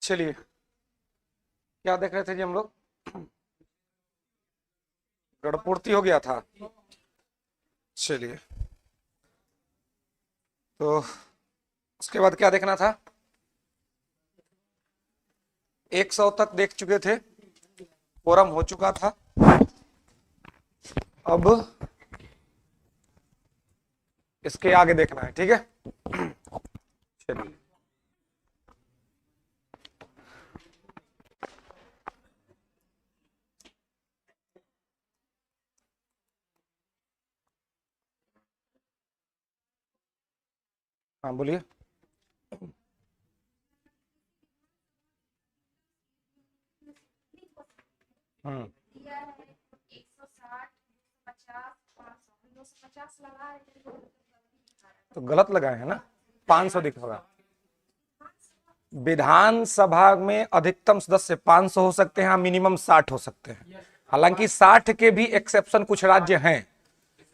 चलिए, क्या देख रहे थे जी हम लोग? गढ़पूर्ति हो गया था। चलिए, तो उसके बाद क्या देखना था? 100 तक देख चुके थे, फोरम हो चुका था। अब इसके आगे देखना है, ठीक है। चलिए, हाँ बोलिए। हम्म, तो गलत लगाए हैं ना, 500 दिख होगा। विधानसभा में अधिकतम सदस्य 500 हो सकते हैं, मिनिमम 60 हो सकते हैं। हालांकि 60 के भी एक्सेप्शन कुछ राज्य हैं,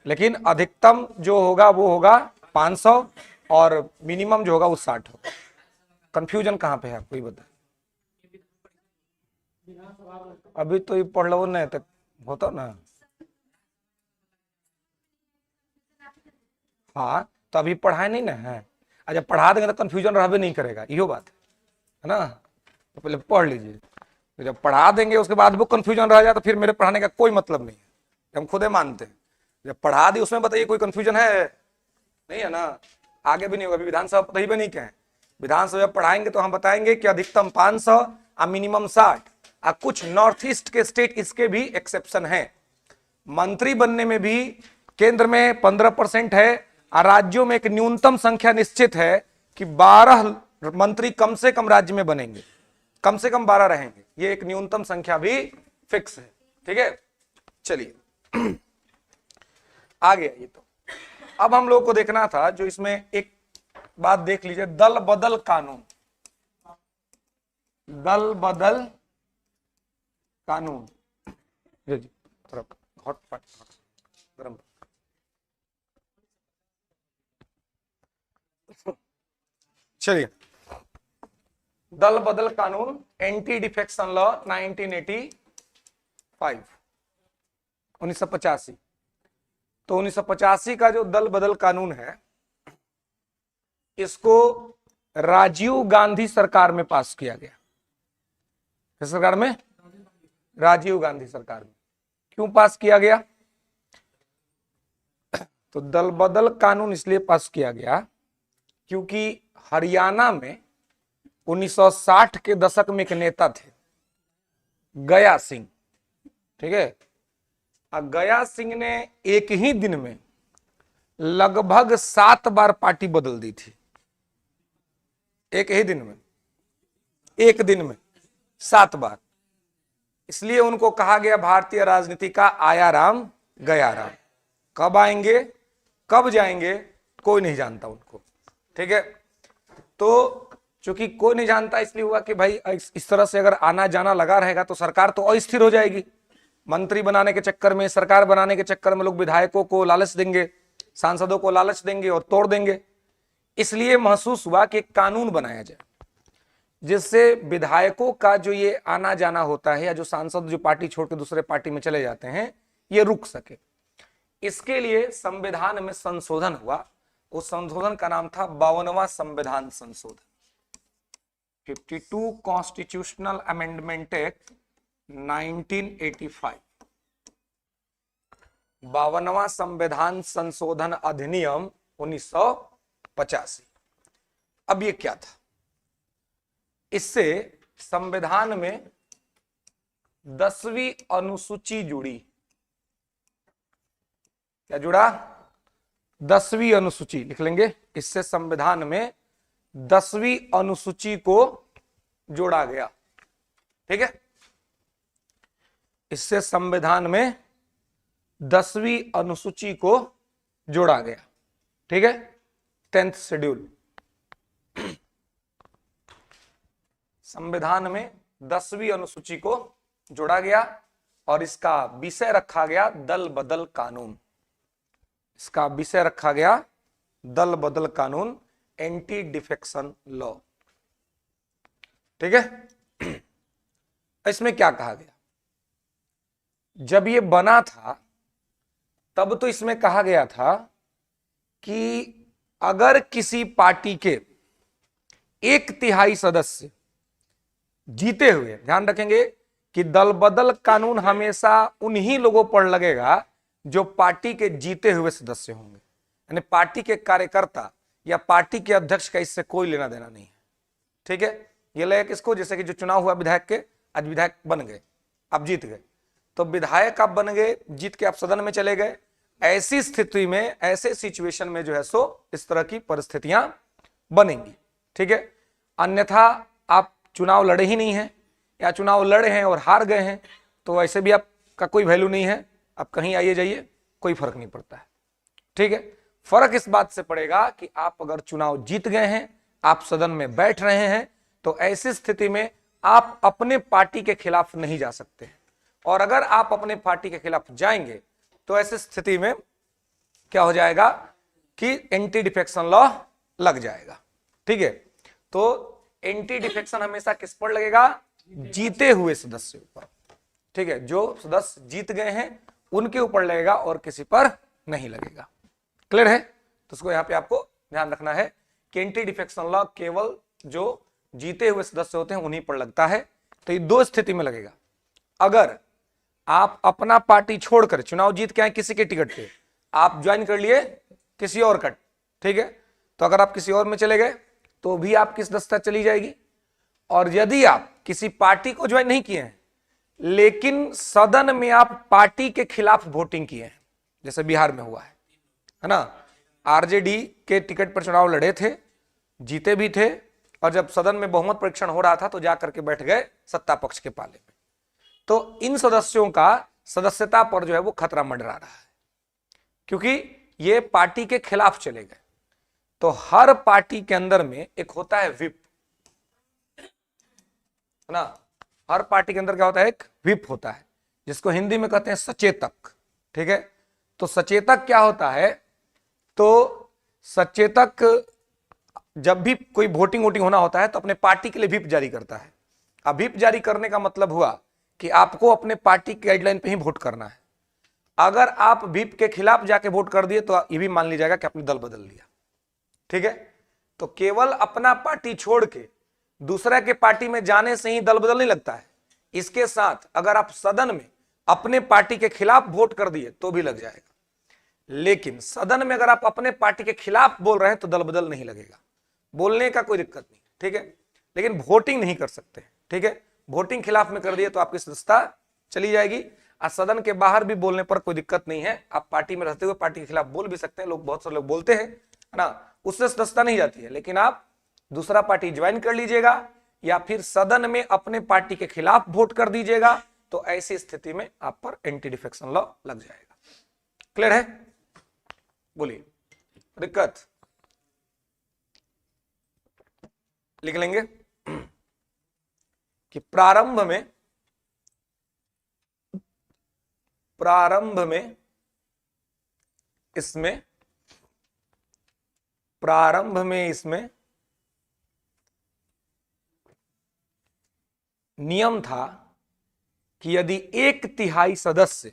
लेकिन अधिकतम जो होगा वो होगा 500 और मिनिमम जो होगा वो 60 होगा। कंफ्यूजन कहाँ पे है आपको ये बताए? अभी तो ये पढ़ लो नहीं तक होता ना। हाँ, तो अभी पढ़ाए नहीं ना है। जब पढ़ा देंगे तो कंफ्यूजन रहबे नहीं करेगा, यो बात है ना। तो पहले पढ़ लीजिए, तो जब पढ़ा देंगे उसके बाद वो कंफ्यूजन रह जाए तो फिर मेरे पढ़ाने का कोई मतलब नहीं है। हम खुदे मानते हैं, जब पढ़ा दी उसमें बताइए कोई कंफ्यूजन है? नहीं है ना। आगे भी नहीं होगा। अभी विधानसभा पता ही भी नहीं क्या है। विधानसभा पढ़ाएंगे तो हम बताएंगे कि अधिकतम 500 और मिनिमम 60। और कुछ नॉर्थ ईस्ट के स्टेट इसके भी एक्सेप्शन है। मंत्री बनने में भी केंद्र में 15% है और राज्यों में एक न्यूनतम संख्या निश्चित है कि 12 मंत्री कम से कम राज्य में बनेंगे, कम से कम 12 रहेंगे। ये एक न्यूनतम संख्या भी फिक्स है, ठीक है। चलिए आगे आइए। तो अब हम लोग को देखना था, जो इसमें एक बात देख लीजिए, दल बदल कानून। दल बदल कानून, जी जी, थोड़ा हॉट गरम। चलिए, दल बदल कानून, एंटी डिफेक्शन लॉ 1985, 1985। तो 1985 का जो दल बदल कानून है, इसको राजीव गांधी सरकार में पास किया गया। किस सरकार में? राजीव गांधी सरकार में। क्यों पास किया गया? तो दल बदल कानून इसलिए पास किया गया क्योंकि हरियाणा में 1960 के दशक में एक नेता थे, गया सिंह, ठीक है। गया सिंह ने एक ही दिन में लगभग 7 बार पार्टी बदल दी थी। एक ही दिन में, एक दिन में 7 बार। इसलिए उनको कहा गया भारतीय राजनीति का आया राम गया राम। कब आएंगे कब जाएंगे कोई नहीं जानता उनको, ठीक है। तो चूंकि कोई नहीं जानता, इसलिए हुआ कि भाई इस तरह से अगर आना जाना लगा रहेगा तो सरकार तो अस्थिर हो जाएगी। मंत्री बनाने के चक्कर में, सरकार बनाने के चक्कर में लोग विधायकों को लालच देंगे, सांसदों को लालच देंगे और तोड़ देंगे। इसलिए महसूस हुआ कि एक कानून बनाया जाए जिससे विधायकों का जो ये आना जाना होता है, या जो सांसद जो पार्टी छोड़ के दूसरे पार्टी में चले जाते हैं, ये रुक सके। इसके लिए संविधान में संशोधन हुआ। उस संशोधन का नाम था 52वां संविधान संशोधन, 52 कॉन्स्टिट्यूशनल अमेंडमेंट एक्ट 1985, 52वां संविधान संशोधन अधिनियम 1985। अब ये क्या था? इससे संविधान में 10वीं अनुसूची जुड़ी। क्या जुड़ा? 10वीं अनुसूची लिख लेंगे। इससे संविधान में 10वीं अनुसूची को जोड़ा गया, ठीक है। इससे संविधान में 10वीं अनुसूची को जोड़ा गया, ठीक है। 10th schedule. संविधान में 10वीं अनुसूची को जोड़ा गया और इसका विषय रखा गया दल बदल कानून। इसका विषय रखा गया दल बदल कानून, एंटी डिफेक्शन लॉ, ठीक है। इसमें क्या कहा गया, जब ये बना था तब तो इसमें कहा गया था कि अगर किसी पार्टी के 1/3 सदस्य जीते हुए, ध्यान रखेंगे कि दल बदल कानून हमेशा उन्हीं लोगों पर लगेगा जो पार्टी के जीते हुए सदस्य होंगे, यानी पार्टी के कार्यकर्ता या पार्टी के अध्यक्ष का इससे कोई लेना देना नहीं है। ठीक है, ये लगेगा किसको, जैसे कि जो चुनाव हुआ विधायक के, आज विधायक बन गए, आप जीत गए, तो विधायक आप बन गए, जीत के आप सदन में चले गए। ऐसी स्थिति में, ऐसे सिचुएशन में जो है सो इस तरह की परिस्थितियां बनेंगी। ठीक है, अन्यथा आप चुनाव लड़े ही नहीं हैं या चुनाव लड़े हैं और हार गए हैं तो ऐसे भी आपका कोई वैल्यू नहीं है, आप कहीं आइए जाइए कोई फर्क नहीं पड़ता है। ठीक है, फर्क इस बात से पड़ेगा कि आप अगर चुनाव जीत गए हैं, आप सदन में बैठ रहे हैं, तो ऐसी स्थिति में आप अपने पार्टी के खिलाफ नहीं जा सकते, और अगर आप अपने पार्टी के खिलाफ जाएंगे तो ऐसी स्थिति में क्या हो जाएगा कि एंटी डिफेक्शन लॉ लग जाएगा। ठीक है, तो एंटी डिफेक्शन हमेशा किस पर लगेगा, जीते हुए सदस्यों पर। ठीक है, जो सदस्य जीत गए हैं उनके ऊपर लगेगा और किसी पर नहीं लगेगा। क्लियर है, तो उसको यहां पे आपको ध्यान रखना है कि एंटी डिफेक्शन लॉ केवल जो जीते हुए सदस्य होते हैं उन्हीं पर लगता है। तो ये दो स्थिति में लगेगा, अगर आप अपना पार्टी छोड़कर चुनाव जीत के आए किसी के टिकट पे, आप ज्वाइन कर लिए किसी और का, ठीक है, तो अगर आप किसी और में चले गए तो भी आपकी सदस्यता चली जाएगी। और यदि आप किसी पार्टी को ज्वाइन नहीं किए हैं लेकिन सदन में आप पार्टी के खिलाफ वोटिंग किए हैं, जैसे बिहार में हुआ है ना, आरजेडी के टिकट पर चुनाव लड़े थे, जीते भी थे, और जब सदन में बहुमत परीक्षण हो रहा था तो जाकर के बैठ गए सत्ता पक्ष के पाले में, तो इन सदस्यों का सदस्यता पर जो है वो खतरा मंडरा रहा है, क्योंकि ये पार्टी के खिलाफ चले गए। तो हर पार्टी के अंदर में एक होता है व्हिप, है ना, हर पार्टी के अंदर क्या होता है, एक व्हिप होता है, जिसको हिंदी में कहते हैं सचेतक। ठीक है, तो सचेतक क्या होता है, तो सचेतक जब भी कोई वोटिंग होना होता है तो अपने पार्टी के लिए व्हिप जारी करता है। अब व्हिप जारी करने का मतलब हुआ कि आपको अपने पार्टी की गाइडलाइन पे ही वोट करना है। अगर आप व्हिप के खिलाफ जाके वोट कर दिए तो ये भी मान लीजिएगा जाएगा कि आपने दल बदल लिया। ठीक है, तो केवल अपना पार्टी छोड़ के दूसरा के पार्टी में जाने से ही दल बदल नहीं लगता है, इसके साथ अगर आप सदन में अपने पार्टी के खिलाफ वोट कर दिए तो भी लग जाएगा। लेकिन सदन में अगर आप अपने पार्टी के खिलाफ बोल रहे हैं तो दल बदल नहीं लगेगा, बोलने का कोई दिक्कत नहीं। ठीक है, लेकिन वोटिंग नहीं कर सकते। ठीक है, वोटिंग खिलाफ में कर दिए तो आपकी सदस्यता चली जाएगी। और सदन के बाहर भी बोलने पर कोई दिक्कत नहीं है, आप पार्टी में रहते हुए पार्टी के खिलाफ बोल भी सकते हैं, लोग बहुत सारे लोग बोलते हैं, है ना, उससे सदस्यता नहीं जाती है। लेकिन आप दूसरा पार्टी ज्वाइन कर लीजिएगा या फिर सदन में अपने पार्टी के खिलाफ वोट कर दीजिएगा, तो ऐसी स्थिति में आप पर एंटी डिफेक्शन लॉ लग जाएगा। क्लियर है, बोलिए दिक्कत लिख लेंगे कि प्रारंभ में इसमें नियम था कि यदि 1/3 सदस्य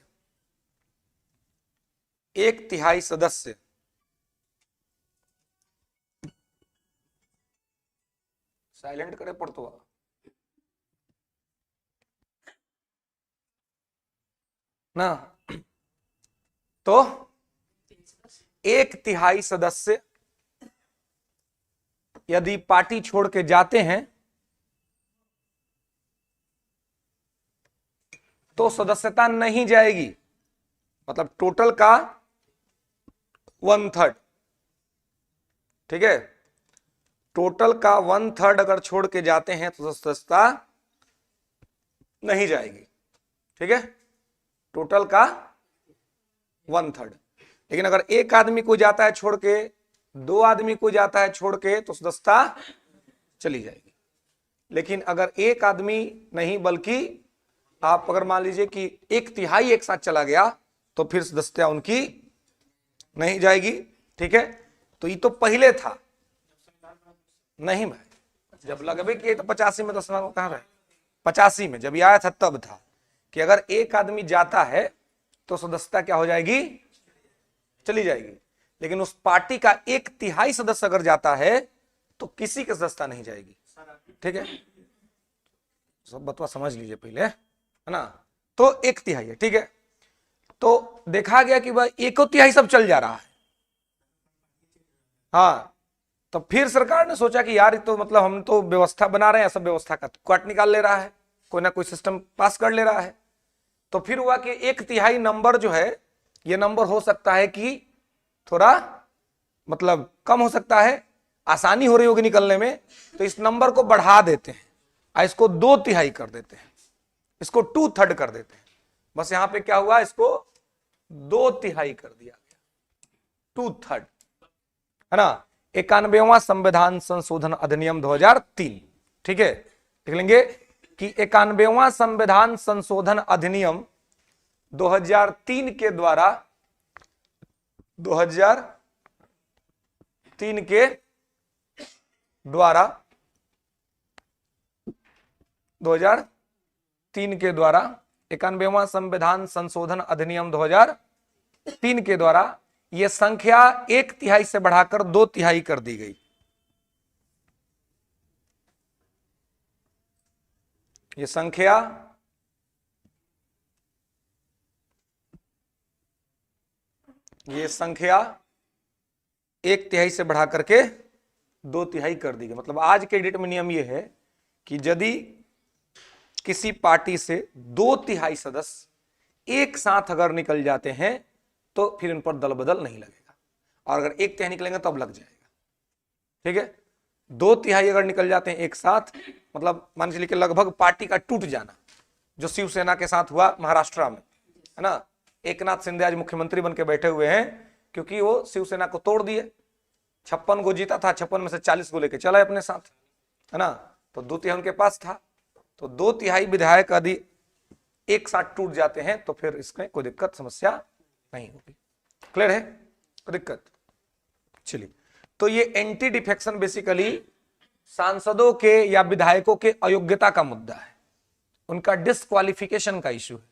साइलेंट करे पड़तो ना, तो 1/3 सदस्य यदि पार्टी छोड़ के जाते हैं तो सदस्यता नहीं जाएगी, मतलब टोटल का 1/3। ठीक है, टोटल का 1/3 अगर छोड़ के जाते हैं तो सदस्यता नहीं जाएगी। ठीक है, टोटल का 1/3। लेकिन अगर एक आदमी को जाता है छोड़ के, 2 आदमी को जाता है छोड़ के, तो सदस्यता चली जाएगी। लेकिन अगर एक आदमी नहीं बल्कि आप अगर मान लीजिए कि 1/3 एक साथ चला गया तो फिर सदस्यता उनकी नहीं जाएगी। ठीक है, तो ये तो पहले था, नहीं भाई जब लगभग किए तो 85 में 10 लाख कहाँ रहे, 85 में जब ये आया था तब था कि अगर एक आदमी जाता है तो सदस्यता क्या हो जाएगी, चली जाएगी। लेकिन उस पार्टी का 1/3 सदस्य अगर जाता है तो किसी की सदस्यता नहीं जाएगी। ठीक है, सब बतवा समझ लीजिए पहले, है ना। तो 1/3 है, ठीक है। तो देखा गया कि भाई 1/3 सब चल जा रहा है। हाँ, तो फिर सरकार ने सोचा कि यार तो मतलब हम तो व्यवस्था बना रहे हैं, सब व्यवस्था का काट निकाल ले रहा है, कोई ना कोई सिस्टम पास कर ले रहा है। तो फिर हुआ कि 1/3 नंबर जो है, ये नंबर हो सकता है कि थोड़ा मतलब कम हो सकता है, आसानी हो रही होगी निकलने में, तो इस नंबर को बढ़ा देते हैं और इसको 2/3 कर देते हैं, इसको 2/3 कर देते हैं। बस यहां पे क्या हुआ, इसको 2/3 कर दिया गया, 2/3, है ना। 91वां संविधान संशोधन अधिनियम 2003, ठीक है। लिख लेंगे कि 91वां संविधान संशोधन अधिनियम 2003 के द्वारा 2003 के द्वारा 91वां संविधान संशोधन अधिनियम 2003 के द्वारा यह संख्या 1/3 से बढ़ाकर 2/3 कर दी गई। ये संख्या ये संख्या 1/3 से बढ़ा करके 2/3 कर दी गई। मतलब आज के डेट में नियम यह है कि यदि किसी पार्टी से 2/3 सदस्य एक साथ अगर निकल जाते हैं तो फिर इन पर दल बदल नहीं लगेगा, और अगर 1/3 निकलेंगे तब लग जाएगा। ठीक है, 2/3 अगर निकल जाते हैं एक साथ, मतलब मान के चलिए लगभग पार्टी का टूट जाना, जो शिवसेना के साथ हुआ महाराष्ट्र में, है ना। एकनाथ शिंदे आज मुख्यमंत्री बन के बैठे हुए हैं क्योंकि वो शिवसेना को तोड़ दिए। 56 गो जीता था, 56 में से 40 को लेके चला अपने साथ, है ना। तो 2/3 उनके पास था, तो 2/3 विधायक यदि एक साथ टूट जाते हैं तो फिर इसमें कोई दिक्कत समस्या नहीं होगी। क्लियर है, कोई दिक्कत। चलिए, तो ये एंटी डिफेक्शन बेसिकली सांसदों के या विधायकों के अयोग्यता का मुद्दा है, उनका डिस्क्वालिफिकेशन का इश्यू है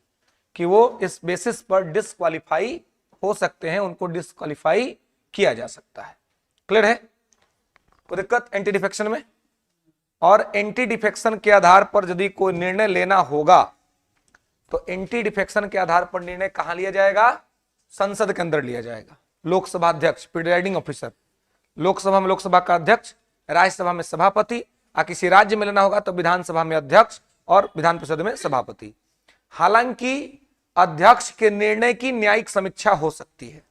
कि वो इस बेसिस पर डिस्क्वालीफाई हो सकते हैं, उनको डिस्क्वालीफाई किया जा सकता है। क्लियर है, कोई दिक्कत एंटी डिफेक्शन में। और एंटी डिफेक्शन के आधार पर यदि कोई निर्णय लेना होगा तो एंटी डिफेक्शन के आधार पर निर्णय कहां लिया जाएगा, संसद के अंदर लिया जाएगा। लोकसभा अध्यक्ष, प्रिजाइडिंग ऑफिसर, लोकसभा में लोकसभा का अध्यक्ष, राज्यसभा में सभापति, और किसी राज्य में लेना होगा तो विधानसभा में अध्यक्ष और विधान परिषद में सभापति। हालांकि अध्यक्ष के निर्णय की न्यायिक समीक्षा हो सकती है।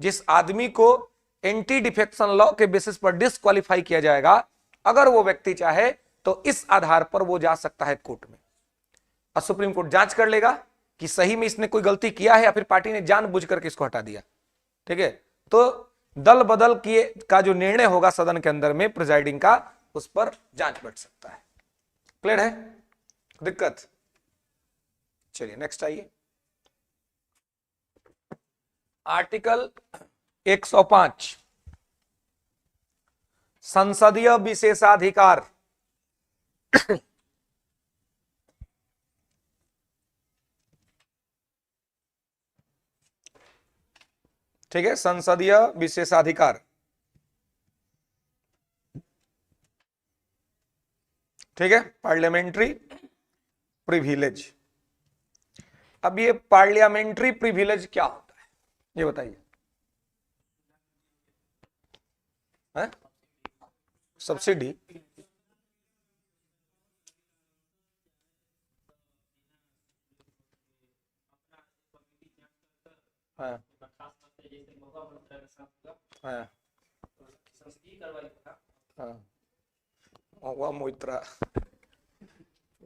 जिस आदमी को एंटी डिफेक्शन लॉ के बेसिस पर डिस्क्वालीफाई किया जाएगा, अगर वो व्यक्ति चाहे तो इस आधार पर वो जा सकता है कोर्ट में, और सुप्रीम कोर्ट जांच कर लेगा कि सही में इसने कोई गलती किया है या फिर पार्टी ने जानबूझ करके इसको हटा दिया। ठीक है, तो दल बदल किए का जो निर्णय होगा सदन के अंदर में प्रिजाइडिंग का, उस पर जांच बैठ सकता है। क्लियर है, दिक्कत। चलिए नेक्स्ट आइए, आर्टिकल 105 संसदीय विशेषाधिकार। ठीक है, संसदीय विशेषाधिकार। ठीक है, पार्लियामेंट्री प्रिविलेज। अब ये पार्लियामेंट्री प्रिविलेज क्या होता है, ये बताइए। सब्सिडी, हाँ हाँ हाँ, वह मोइत्रा।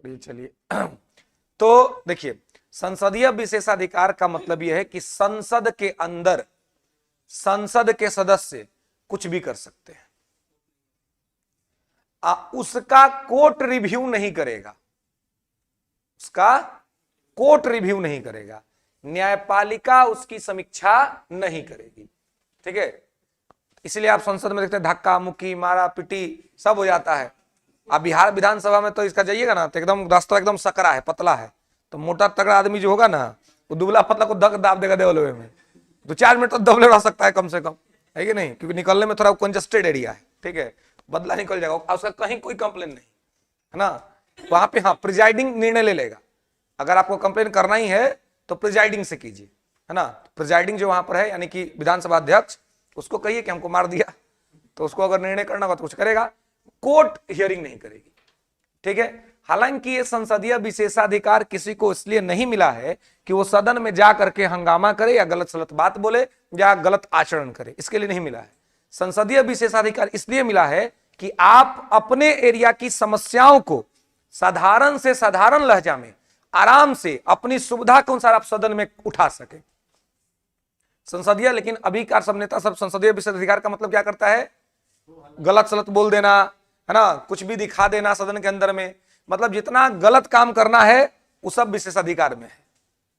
चलिए, तो देखिए, संसदीय विशेषाधिकार का मतलब यह है कि संसद के अंदर संसद के सदस्य कुछ भी कर सकते हैं, उसका कोर्ट रिव्यू नहीं करेगा, उसका कोर्ट रिव्यू नहीं करेगा, न्यायपालिका उसकी समीक्षा नहीं करेगी। ठीक है, इसलिए आप संसद में देखते हैं धक्का मुक्की मारा पिटी सब हो जाता है, आप बिहार विधानसभा में तो इसका जाइएगा ना तो एकदम रास्ता एकदम सकरा है, पतला है, तो मोटा तगड़ा आदमी जो होगा ना वो दुबला पतला को धक दाब देगा देवलवे में, तो 4 मिनट तो दबले रह सकता है कम से कम, है कि नहीं, क्योंकि निकलने में थोड़ा कंजस्टेड एरिया है, ठीक है, बदला निकल जाएगा, उसका कहीं कोई कंप्लेन नहीं है ना, वहां पे हाँ प्रिजाइडिंग निर्णय ले लेगा, अगर आपको कंप्लेन करना ही है तो प्रिजाइडिंग से कीजिए, है ना, प्रिजाइडिंग जो वहां पर है यानी कि विधानसभा अध्यक्ष, उसको कहिए कि हमको मार दिया, तो उसको अगर निर्णय करना होगा तो कुछ करेगा, कोर्ट हियरिंग नहीं करेगी, ठीक है। हालांकि ये संसदीय विशेषाधिकार किसी को इसलिए नहीं मिला है कि वो सदन में जा करके हंगामा करे या गलत सलत बात बोले या गलत आचरण करे, इसके लिए नहीं मिला है। संसदीय विशेषाधिकार इसलिए मिला है कि आप अपने एरिया की समस्याओं को साधारण से साधारण लहजा में आराम से अपनी सुविधा के अनुसार आप सदन में उठा सके। संसदीय, लेकिन अभी का सब नेता सब संसदीय विशेषाधिकार का मतलब क्या करता है, गलत सलत बोल देना, है ना, कुछ भी दिखा देना सदन के अंदर में, मतलब जितना गलत काम करना है वो सब विशेषाधिकार में है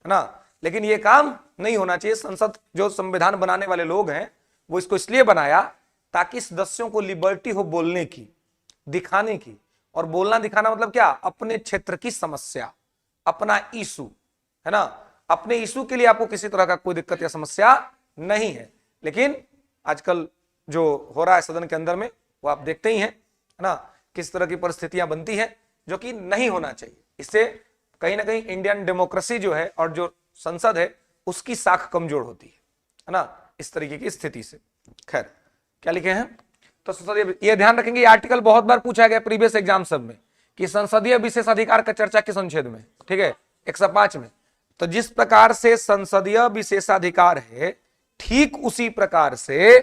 ना, लेकिन ये काम नहीं होना चाहिए। संसद जो संविधान बनाने वाले लोग हैं वो इसको इसलिए बनाया ताकि सदस्यों को लिबर्टी हो बोलने की, दिखाने की, और बोलना दिखाना मतलब क्या, अपने क्षेत्र की समस्या, अपना इशू, है ना, अपने इशू के लिए आपको किसी तरह का कोई दिक्कत या समस्या नहीं है। लेकिन आजकल जो हो रहा है सदन के अंदर में वो आप देखते ही हैं, है ना, किस तरह की परिस्थितियां बनती हैं जो कि नहीं होना चाहिए। इससे कहीं ना कहीं इंडियन डेमोक्रेसी जो है और जो संसद है उसकी साख कमजोर होती है ना, इस तरीके की स्थिति से। खैर क्या लिखे हैं, तो संसदीय, ये ध्यान रखेंगे, ये आर्टिकल बहुत बार पूछा गया प्रीवियस एग्जाम सब में कि संसदीय विशेषाधिकार का चर्चा किस अनुच्छेद में, ठीक है, 105 में। तो जिस प्रकार से संसदीय विशेषाधिकार है ठीक उसी प्रकार से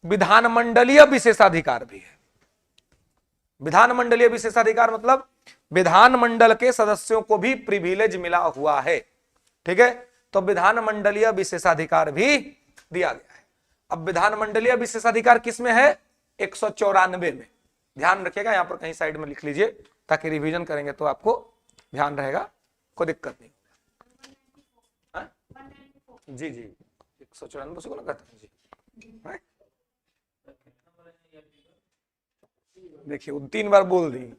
विधानमंडलीय विशेषाधिकार भी है। विधानमंडलीय विशेषाधिकार मतलब विधानमंडल के सदस्यों को भी प्रिविलेज मिला हुआ है, ठीक है, तो विधानमंडलीय विशेषाधिकार भी दिया गया है। अब विधानमंडलीय विशेषाधिकार किसमें है, 194 में, ध्यान रखिएगा, यहां पर कहीं साइड में लिख लीजिए ताकि रिवीजन करेंगे तो आपको ध्यान रहेगा, कोई दिक्कत नहीं। जी जी 194 से कहते हैं जी, देखिए 3 बार बोल दी,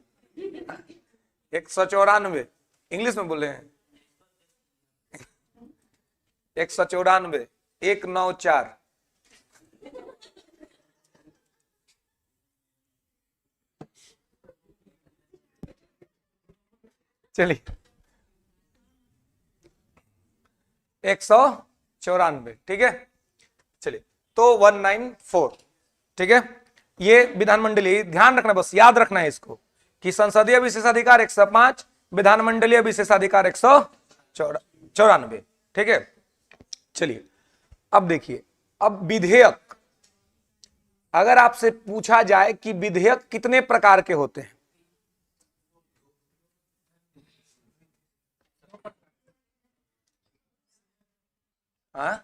194 इंग्लिश में बोले हैं, 194 194। चलिए 194, ठीक है, चलिए तो 194, ठीक है, ये विधानमंडलीय, ध्यान रखना, बस याद रखना है इसको कि संसदीय विशेषाधिकार 105, विधानमंडलीय विशेषाधिकार 194, ठीक है। चलिए अब देखिए, अब विधेयक, अगर आपसे पूछा जाए कि विधेयक कितने प्रकार के होते हैं, हाँ,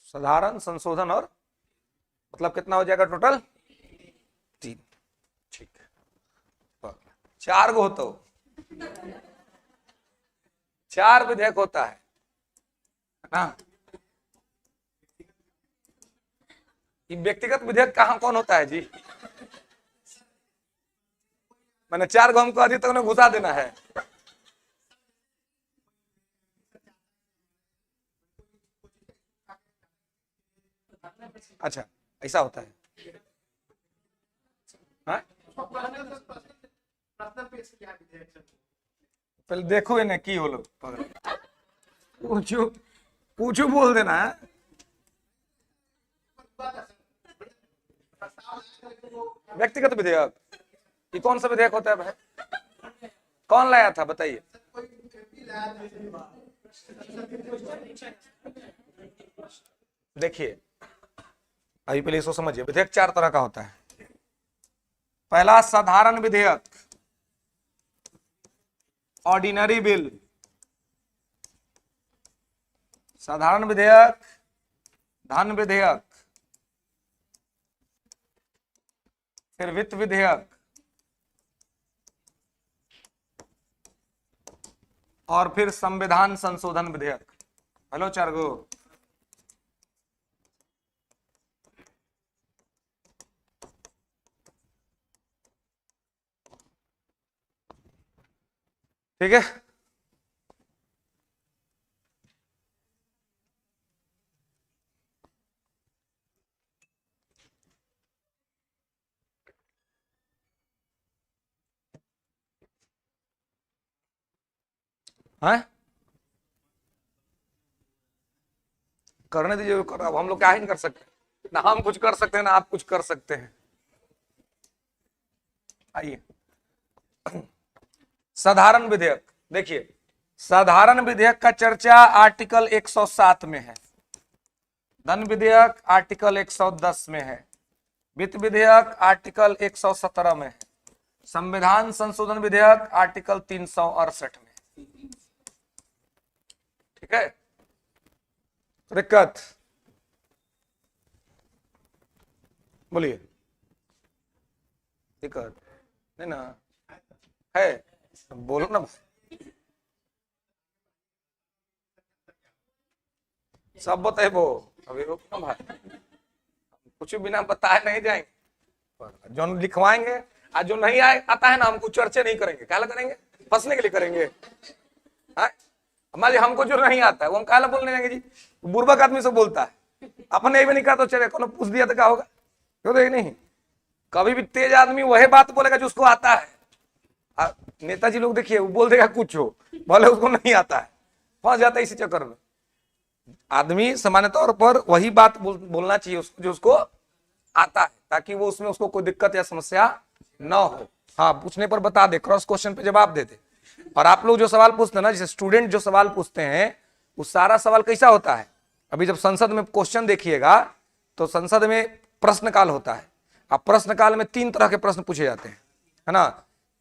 साधारण संशोधन और मतलब कितना हो जाएगा टोटल, 3, ठीक है, 4 गो होता हो, 4 विधेयक होता है ना। ये व्यक्तिगत विधेयक कहां कौन होता है जी, मैंने 4 गो हमको अभी तक उन्हें घुसा देना है। अच्छा ऐसा होता है, हाँ? पहले देखो इन्हें की हो लो, पूछू पूछू बोल देना है। व्यक्तिगत विधेयक, ये कौन सा विधेयक होता है भाई, कौन लाया था बताइए। देखिए अभी पहले इसको समझिए, विधेयक 4 तरह का होता है। पहला साधारण विधेयक, ऑर्डिनरी बिल, साधारण विधेयक, धन विधेयक, फिर वित्त विधेयक, और फिर संविधान संशोधन विधेयक। हेलो चार गो। ठीक है, हाँ करने दीजिए, अब हम लोग क्या ही नहीं कर सकते, ना हम कुछ कर सकते हैं ना आप कुछ कर सकते हैं। आइए, साधारण विधेयक देखिए, साधारण विधेयक का चर्चा आर्टिकल 107 में है, धन विधेयक आर्टिकल 110 में है, वित्त विधेयक आर्टिकल 117 में है, संविधान संशोधन विधेयक आर्टिकल 368 में। ठीक है, दिक्कत बोलिए, दिक्कत नहीं ना है, बोलो ना, सब बताए वो, अभी रुक ना भाई, कुछ बिना बताए नहीं जाएंगे, जो लिखवाएंगे आज जो नहीं आए आता है ना, हमको चर्चा नहीं करेंगे, क्या करेंगे, फंसने के लिए करेंगे। मान लीजिए हमको जो नहीं आता है वो हम क्या बोलने जाएंगे जी, बुर्बक आदमी से बोलता है, अपने भी नहीं कहा तो चले, कौन पूछ दिया तो क्या होगा, क्यों देख नहीं, कभी भी तेज आदमी वही बात बोलेगा जो उसको आता है। नेताजी लोग देखिए, वो बोल देगा कुछ हो, बोले उसको नहीं आता है, फंस जाता है इसी चक्कर में। आदमी सामान्य तौर पर वही बात बोलना चाहिए उसको जो उसको आता है, ताकि वो उसमें उसको कोई दिक्कत या समस्या न हो। हाँ, पूछने पर बता दे, क्रॉस क्वेश्चन पे जवाब दे दे। और आप लोग जो सवाल पूछते हैं ना, जैसे स्टूडेंट जो सवाल पूछते हैं, वो सारा सवाल कैसा होता है, अभी जब संसद में क्वेश्चन देखिएगा तो संसद में प्रश्नकाल होता है। अब प्रश्नकाल में 3 तरह के प्रश्न पूछे जाते हैं, है ना।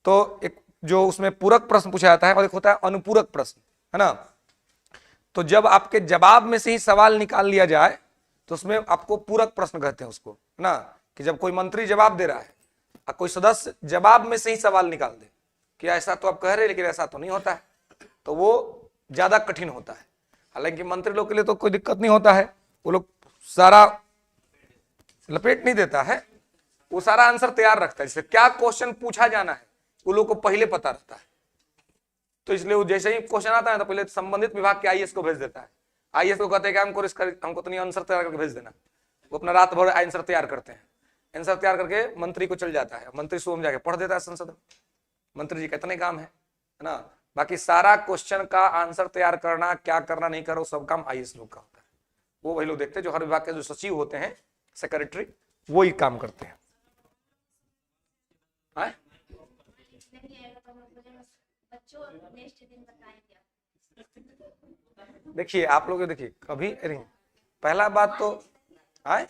तो एक जो उसमें पूरक प्रश्न पूछा जाता है और एक होता है अनुपूरक प्रश्न, है ना। तो जब आपके जवाब में से ही सवाल निकाल लिया जाए तो उसमें आपको पूरक प्रश्न कहते हैं उसको, है ना। कि जब कोई मंत्री जवाब दे रहा है और कोई सदस्य जवाब में से ही सवाल निकाल दे कि ऐसा तो आप कह रहे लेकिन ऐसा तो नहीं होता है, तो वो ज्यादा कठिन होता है। हालांकि मंत्री लोग के लिए तो कोई दिक्कत नहीं होता है, वो लोग सारा लपेट नहीं देता है, वो सारा आंसर तैयार रखता है, जैसे क्या क्वेश्चन पूछा जाना है वो लोग को पहले पता रहता है। तो इसलिए वो जैसे ही क्वेश्चन आता है तो पहले संबंधित विभाग के आईएएस को भेज देता है, आईएएस को कहते हैं कि हमको तो नहीं आंसर तैयार करके भेज देना, वो अपना रात भर आंसर तैयार करते हैं, आंसर तैयार करके मंत्री को चल जाता है, मंत्री सुबह में जाके पढ़ देता है संसद में, मंत्री जी कितने काम है ना। बाकी सारा क्वेश्चन का आंसर तैयार करना, क्या करना नहीं करो, सब काम आईएएस लोग का होता है, वो वही लोग देखते हैं, जो हर विभाग के जो सचिव होते हैं, सेक्रेटरी, वो ही काम करते हैं। देखिए आप लोग देखिए कभी नहीं, पहला बात तो आए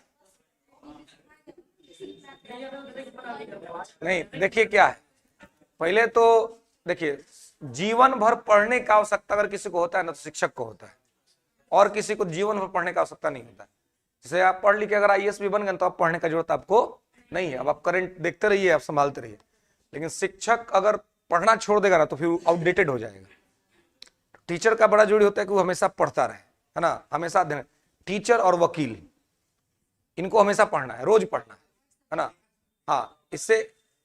नहीं, देखिए क्या है, पहले तो देखिए जीवन भर पढ़ने का आवश्यकता अगर किसी को होता है ना तो शिक्षक को होता है, और किसी को जीवन भर पढ़ने का आवश्यकता नहीं होता है। जैसे आप पढ़ लिख के अगर आईएएस भी बन गए तो आप पढ़ने का जरूरत आपको नहीं है, अब आप करंट देखते रहिए, आप संभालते रहिए। लेकिन शिक्षक अगर पढ़ना छोड़ देगा ना तो फिर आउटडेटेड हो जाएगा। टीचर का बड़ा जरूरी होता है कि वो हमेशा पढ़ता रहे, है ना, हमेशा अध्ययन। टीचर और वकील इनको हमेशा पढ़ना है, रोज पढ़ना है ना। हाँ, इससे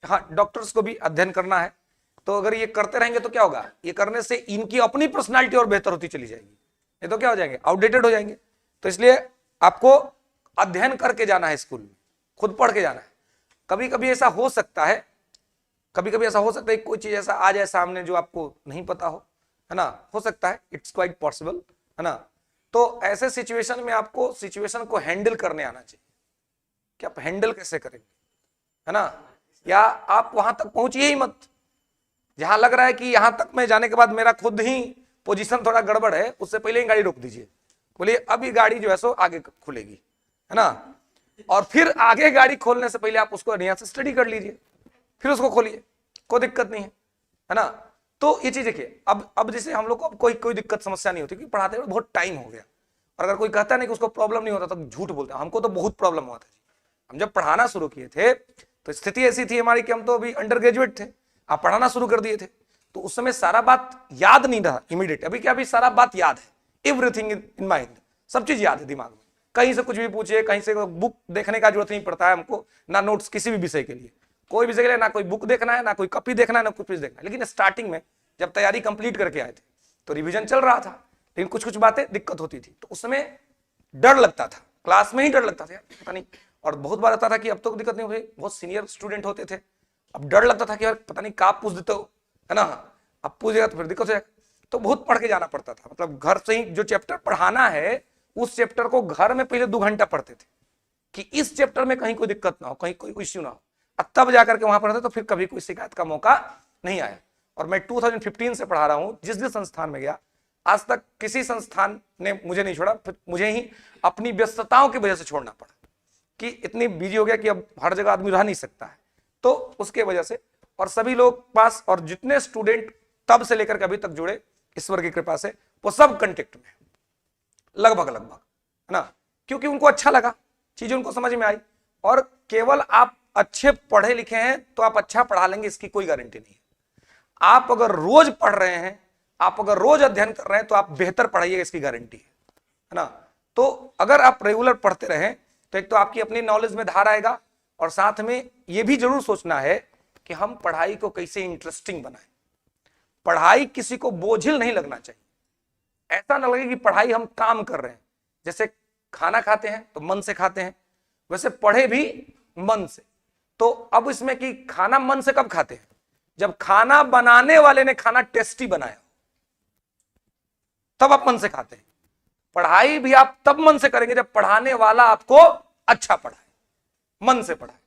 हाँ डॉक्टर्स को भी अध्ययन करना है, तो अगर ये करते रहेंगे तो क्या होगा, ये करने से इनकी अपनी पर्सनालिटी और बेहतर होती चली जाएगी, ये तो क्या हो जाएंगे, आउटडेटेड हो जाएंगे। तो इसलिए आपको अध्ययन करके जाना है, स्कूल में खुद पढ़ के जाना है। कभी कभी ऐसा हो सकता है, कभी कभी ऐसा हो सकता है कोई चीज ऐसा आ जाए सामने जो आपको नहीं पता है ना, हो सकता है, इट्स क्वाइट पॉसिबल, है ना। तो ऐसे सिचुएशन में आपको सिचुएशन को हैंडल करने आना चाहिए कि आप हैंडल कैसे करेंगे, है ना। या आप वहां तक पहुंचिए ही मत जहां लग रहा है कि यहां तक मैं जाने के बाद मेरा खुद ही पोजीशन थोड़ा गड़बड़ है, उससे पहले ही गाड़ी रोक दीजिए, बोलिए अब ये गाड़ी जो है सो आगे खुलेगी, है ना। और फिर आगे गाड़ी खोलने से पहले आप उसको यहाँ से स्टडी कर लीजिए, फिर उसको खोलिए, कोई दिक्कत नहीं है ना। तो ये चीज देखिए, अब जैसे हम लोग को अब कोई दिक्कत समस्या नहीं होती क्योंकि पढ़ाते हुए बहुत टाइम हो गया। और अगर कोई कहता नहीं कि उसको प्रॉब्लम नहीं होता तो झूठ बोलते हैं। हमको तो बहुत प्रॉब्लम हुआ था जी, हम जब पढ़ाना शुरू किए थे तो स्थिति ऐसी थी हमारी कि हम तो अभी अंडर ग्रेजुएट थे, आप पढ़ाना शुरू कर दिए थे, तो उस समय सारा बात याद नहीं था इमीडिएट। अभी क्या, अभी सारा बात याद है, एवरीथिंग इन माइंड, सब चीज याद है दिमाग में। कहीं से कुछ भी पूछिए, कहीं से बुक देखने का जरूरत नहीं पड़ता है हमको, ना नोट्स किसी भी विषय के लिए, कोई विषय के लिए ना कोई बुक देखना है, ना कोई कॉपी देखना है, ना कुछ देखना है। लेकिन स्टार्टिंग में जब तैयारी कंप्लीट करके आए थे तो रिवीजन चल रहा था, लेकिन कुछ कुछ बातें दिक्कत होती थी, तो उस समय डर लगता था, क्लास में ही डर लगता था यार पता नहीं। और बहुत बार आता था कि अब तो दिक्कत नहीं हुई, बहुत सीनियर स्टूडेंट होते थे, अब डर लगता था कि यार पता नहीं कहाँ पूछ देते हो, है ना, अब पूछेगा तो फिर दिक्कत हो जाएगा। तो बहुत पढ़ के जाना पड़ता था, मतलब घर से ही जो चैप्टर पढ़ाना है उस चैप्टर को घर में पहले 2 घंटा पढ़ते थे कि इस चैप्टर में कहीं कोई दिक्कत ना हो, कहीं कोई इश्यू ना हो, अब तब जाकर के वहां पढ़ते तो फिर कभी कोई शिकायत का मौका नहीं आया। और मैं 2015 से पढ़ा रहा हूं, जिस जिस संस्थान में गया आज तक किसी संस्थान ने मुझे नहीं छोड़ा, फिर मुझे ही अपनी व्यस्तताओं की वजह से छोड़ना पड़ा कि इतनी बिजी हो गया कि अब हर जगह आदमी रह नहीं सकता है, तो उसके वजह से। और सभी लोग पास, और जितने स्टूडेंट तब से लेकर के अभी तक जुड़े ईश्वर की कृपा से, वो सब कंटेक्ट में लगभग लगभग, है ना, क्योंकि उनको अच्छा लगा, चीजें उनको समझ में आई। और केवल आप अच्छे पढ़े लिखे हैं तो आप अच्छा पढ़ा लेंगे इसकी कोई गारंटी नहीं है। आप अगर रोज पढ़ रहे हैं, आप अगर रोज अध्ययन कर रहे हैं तो आप बेहतर पढ़ाइएगा, इसकी गारंटी है ना। तो अगर आप रेगुलर पढ़ते रहें तो एक तो आपकी अपनी नॉलेज में धार आएगा, और साथ में यह भी जरूर सोचना है कि हम पढ़ाई को कैसे इंटरेस्टिंग बनाएं। पढ़ाई किसी को बोझिल नहीं लगना चाहिए, ऐसा ना लगे कि पढ़ाई हम काम कर रहे हैं। जैसे खाना खाते हैं तो मन से खाते हैं, वैसे पढ़े भी मन से। तो अब इसमें कि खाना मन से कब खाते हैं, जब खाना बनाने वाले ने खाना टेस्टी बनाया, तब आप मन से खाते हैं। पढ़ाई भी आप तब मन से करेंगे जब पढ़ाने वाला आपको अच्छा पढ़ाए, मन से पढ़ाए,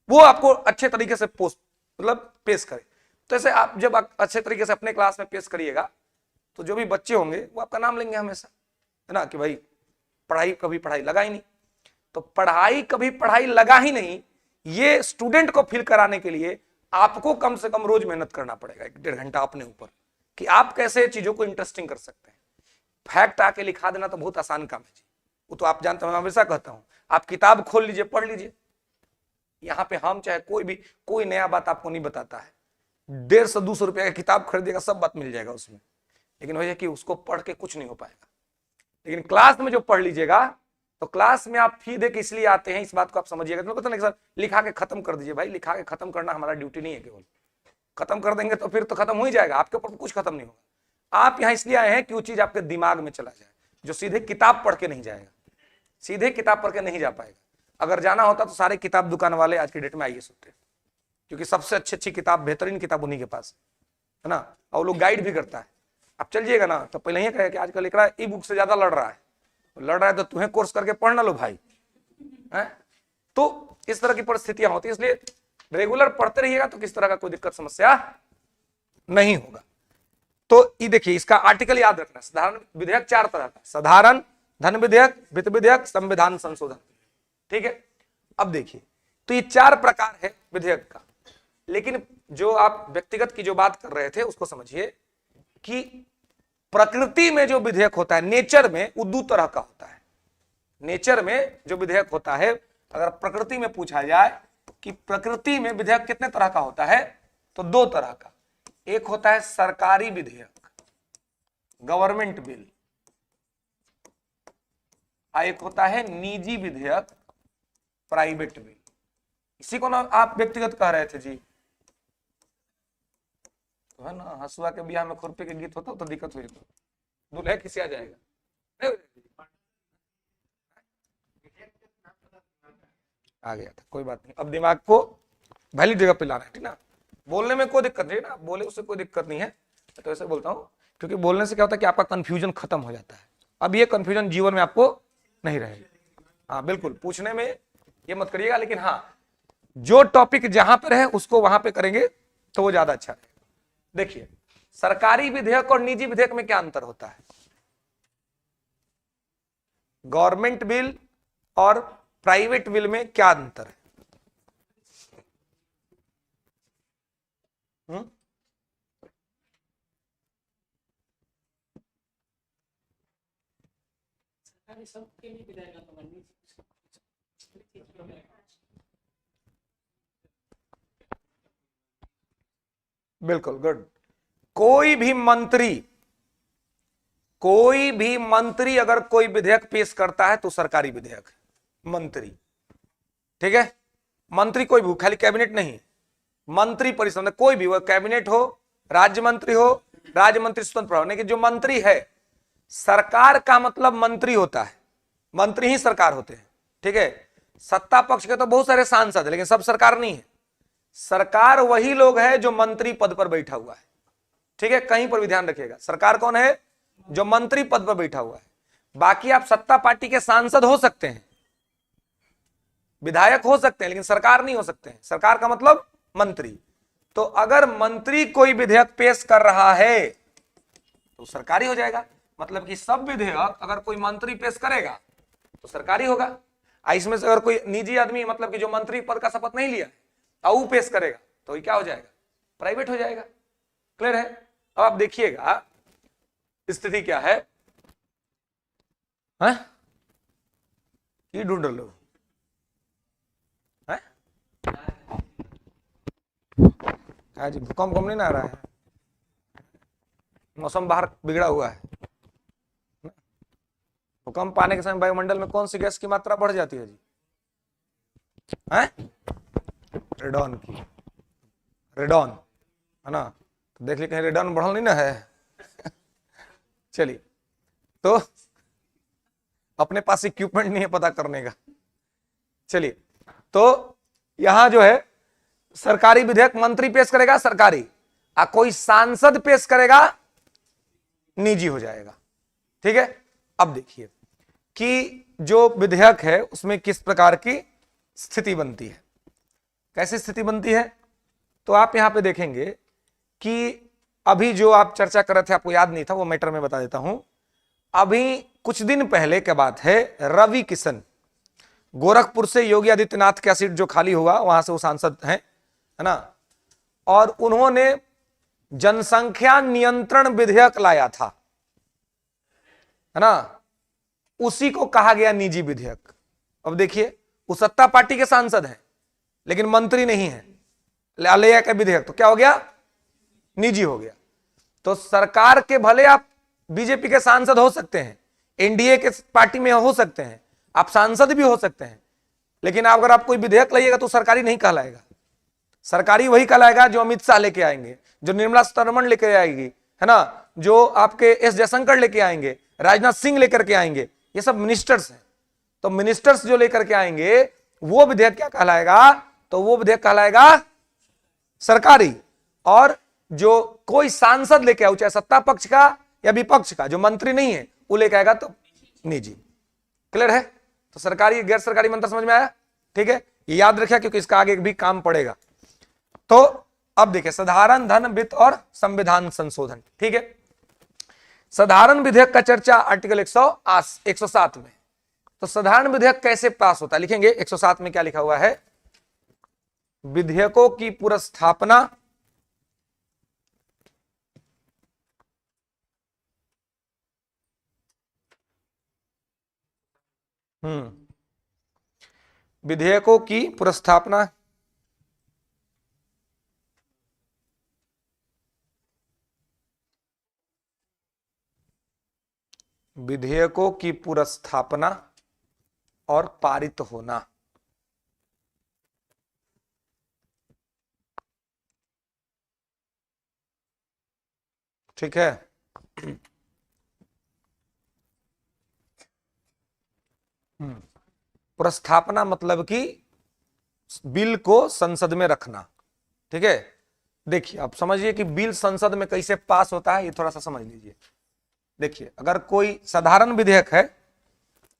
वो आपको अच्छे तरीके से मतलब पेश करे। तो ऐसे आप जब अच्छे तरीके से अपने क्लास में पेश करिएगा तो जो भी बच्चे होंगे वो आपका नाम लेंगे हमेशा, है ना, कि भाई पढ़ाई कभी पढ़ाई लगा ही नहीं। तो पढ़ाई कभी पढ़ाई लगा ही नहीं, ये स्टूडेंट को फील कराने के लिए आपको कम से कम रोज मेहनत करना पड़ेगा, 1-1.5 घंटा अपने ऊपर, कि आप कैसे चीजों को इंटरेस्टिंग कर सकते हैं। फैक्ट आके लिखा देना तो बहुत आसान काम है जी, वो तो आप जानते हैं, मैं हमेशा कहता हूं आप किताब खोल लीजिए, पढ़ लीजिए। यहां पे हम चाहे कोई भी कोई नया बात आपको नहीं बताता है, 150-200 रुपए का किताब खरीदिएगा, सब बात मिल जाएगा उसमें, लेकिन वही है कि उसको पढ़ के कुछ नहीं हो पाएगा। लेकिन क्लास में जो पढ़ लीजिएगा, तो क्लास में आप फी दे के इसलिए आते हैं, इस बात को आप समझिएगा। तो पता नहीं सर लिखा के खत्म कर दीजिए, भाई लिखा के खत्म करना हमारा ड्यूटी नहीं है, केवल खत्म कर देंगे तो फिर तो खत्म हो ही जाएगा, आपके ऊपर कुछ खत्म नहीं होगा। आप यहाँ इसलिए आए हैं कि वो चीज आपके दिमाग में चला जाए, जो सीधे किताब पढ़ के नहीं जाएगा, सीधे किताब पढ़ के नहीं जा पाएगा। अगर जाना होता तो सारे किताब दुकान वाले आज की डेट में आईएएस होते, क्योंकि सबसे अच्छी अच्छी किताब, बेहतरीन किताब उन्हीं के पास है ना, और वो लोग गाइड भी करता है। आप चलिएगा ना तो पहले ही कहे कि आजकल एक ई बुक से ज्यादा लड़ रहा है तो तुम्हें कोर्स करके पढ़ना लो भाई, है। तो इस तरह की परिस्थितियां होती है, इसलिए रेगुलर पढ़ते रहिएगा तो किस तरह का कोई दिक्कत समस्या नहीं होगा। तो ये देखिए, इसका आर्टिकल याद रखना, साधारण विधेयक 4 तरह का, साधारण, धन विधेयक, वित्त विधेयक, संविधान संशोधन, ठीक है। अब देखिए, तो ये 4 प्रकार है विधेयक का, लेकिन जो आप व्यक्तिगत की जो बात कर रहे थे उसको समझिए कि प्रकृति में जो विधेयक होता है, नेचर में, वो 2 तरह का होता है। नेचर में जो विधेयक होता है, अगर प्रकृति में पूछा जाए कि प्रकृति में विधेयक कितने तरह का होता है, तो 2 तरह का। एक होता है सरकारी विधेयक, गवर्नमेंट बिल, और एक होता है निजी विधेयक, प्राइवेट बिल। इसी को ना आप व्यक्तिगत कह रहे थे जी, तो है ना, हसुआ के बियाह में खुरपी के गीत होता तो दिक्कत हुई, तो दूल्हे किसी आ जाएगा, आ गया था, कोई बात नहीं। अब दिमाग को वैलिड जगह पे लाना है, ठीक ना। बोलने में कोई दिक्कत नहीं ना, बोले उससे कोई दिक्कत नहीं है, तो ऐसे बोलता हूँ, क्योंकि बोलने से क्या होता है कि आपका कंफ्यूजन खत्म हो जाता है। अब ये कंफ्यूजन जीवन में आपको नहीं रहेगा। हाँ बिल्कुल, पूछने में ये मत करिएगा, लेकिन हाँ जो टॉपिक जहां पर है उसको वहां पे करेंगे तो वो ज्यादा अच्छा रहेगा। देखिए, सरकारी विधेयक और निजी विधेयक में क्या अंतर होता है, गवर्नमेंट बिल और प्राइवेट बिल में क्या अंतर है? बिल्कुल गुड। कोई भी मंत्री, कोई भी मंत्री अगर कोई विधेयक पेश करता है तो सरकारी विधेयक है, मंत्री, ठीक है। मंत्री कोई भी, खाली कैबिनेट नहीं, मंत्री परिषद में कोई भी, वो कैबिनेट हो, राज्य मंत्री हो, राज्य मंत्री स्वतंत्र प्रभाव, लेकिन जो मंत्री है, सरकार का मतलब मंत्री होता है, मंत्री ही सरकार होते हैं, ठीक है। सत्ता पक्ष के तो बहुत सारे सांसद है, लेकिन सब सरकार नहीं है। सरकार वही लोग है जो मंत्री पद पर बैठा हुआ है, ठीक है। कहीं पर भी ध्यान रखिएगा, सरकार कौन है? जो मंत्री पद पर बैठा हुआ है। बाकी आप सत्ता पार्टी के सांसद हो सकते हैं, विधायक हो सकते हैं, लेकिन सरकार नहीं हो सकते हैं। सरकार का मतलब मंत्री। तो अगर मंत्री कोई विधेयक पेश कर रहा है तो सरकारी हो जाएगा। मतलब कि सब विधेयक अगर कोई मंत्री पेश करेगा तो सरकारी होगा। इसमें से अगर कोई निजी आदमी, मतलब कि जो मंत्री पद का शपथ नहीं लिया और वो पेश करेगा तो ये क्या हो जाएगा? प्राइवेट हो जाएगा। क्लियर है? अब आप देखिएगा स्थिति क्या है, ये ढूंढ लो जी। भूकंप नहीं ना आ रहा है, मौसम बाहर बिगड़ा हुआ है। भूकंप आने के समय वायुमंडल में कौन सी गैस की मात्रा बढ़ जाती है जी? रेडॉन की, रेडॉन है ना। तो देख ली कहीं रेडॉन बढ़ल नहीं ना है। चलिए, तो अपने पास इक्विपमेंट नहीं है पता करने का। चलिए, तो यहां जो है सरकारी विधेयक मंत्री पेश करेगा सरकारी, कोई सांसद पेश करेगा निजी हो जाएगा, ठीक है। अब देखिए कि जो विधेयक है उसमें किस प्रकार की स्थिति बनती है, कैसी स्थिति बनती है। तो आप यहां पे देखेंगे कि अभी जो आप चर्चा कर रहे थे, आपको याद नहीं था, वो मैटर में बता देता हूं। अभी कुछ दिन पहले के बात है, रवि किशन, गोरखपुर से योगी आदित्यनाथ का सीट जो खाली हुआ वहां से वो सांसद हैं, है ना। और उन्होंने जनसंख्या नियंत्रण विधेयक लाया था, है ना। उसी को कहा गया निजी विधेयक। अब देखिए, वो सत्ता पार्टी के सांसद हैं लेकिन मंत्री नहीं है, ले का विधेयक तो क्या हो गया? निजी हो गया। तो सरकार के भले आप बीजेपी के सांसद हो सकते हैं, एनडीए के पार्टी में हो सकते हैं, आप सांसद भी हो सकते हैं, लेकिन अगर आप कोई विधेयक लाइएगा तो सरकारी नहीं कहलाएगा। सरकारी वही कहलाएगा जो अमित शाह लेके आएंगे, जो निर्मला सीतारमण लेके आएगी, है ना, जो आपके एस जयशंकर लेके आएंगे, राजनाथ सिंह लेकर के आएंगे, ये सब मिनिस्टर्स हैं। तो मिनिस्टर्स जो लेकर के आएंगे वो विधेयक क्या कहलाएगा? तो वो विधेयक कहलाएगा सरकारी। और जो कोई सांसद लेके आए, चाहे सत्ता पक्ष का या विपक्ष का, जो मंत्री नहीं है, वो लेके आएगा तो निजी। क्लियर है? तो सरकारी गैर सरकारी मंत्र समझ में आया? ठीक है, ये याद रखिए क्योंकि इसका आगे भी काम पड़ेगा। तो अब देखिए, साधारण धन वित्त और संविधान संशोधन, ठीक है। साधारण विधेयक का चर्चा आर्टिकल 107 में। तो साधारण विधेयक कैसे पास होता है, लिखेंगे 107 में क्या लिखा हुआ है? विधेयकों की पुरस्थापना विधेयकों की पुरस्थापना विधेयकों की पुरस्थापना और पारित होना, ठीक है। पुरस्थापना मतलब कि बिल को संसद में रखना, ठीक है। देखिए, आप समझिए कि बिल संसद में कैसे पास होता है, ये थोड़ा सा समझ लीजिए। देखिए, अगर कोई साधारण विधेयक है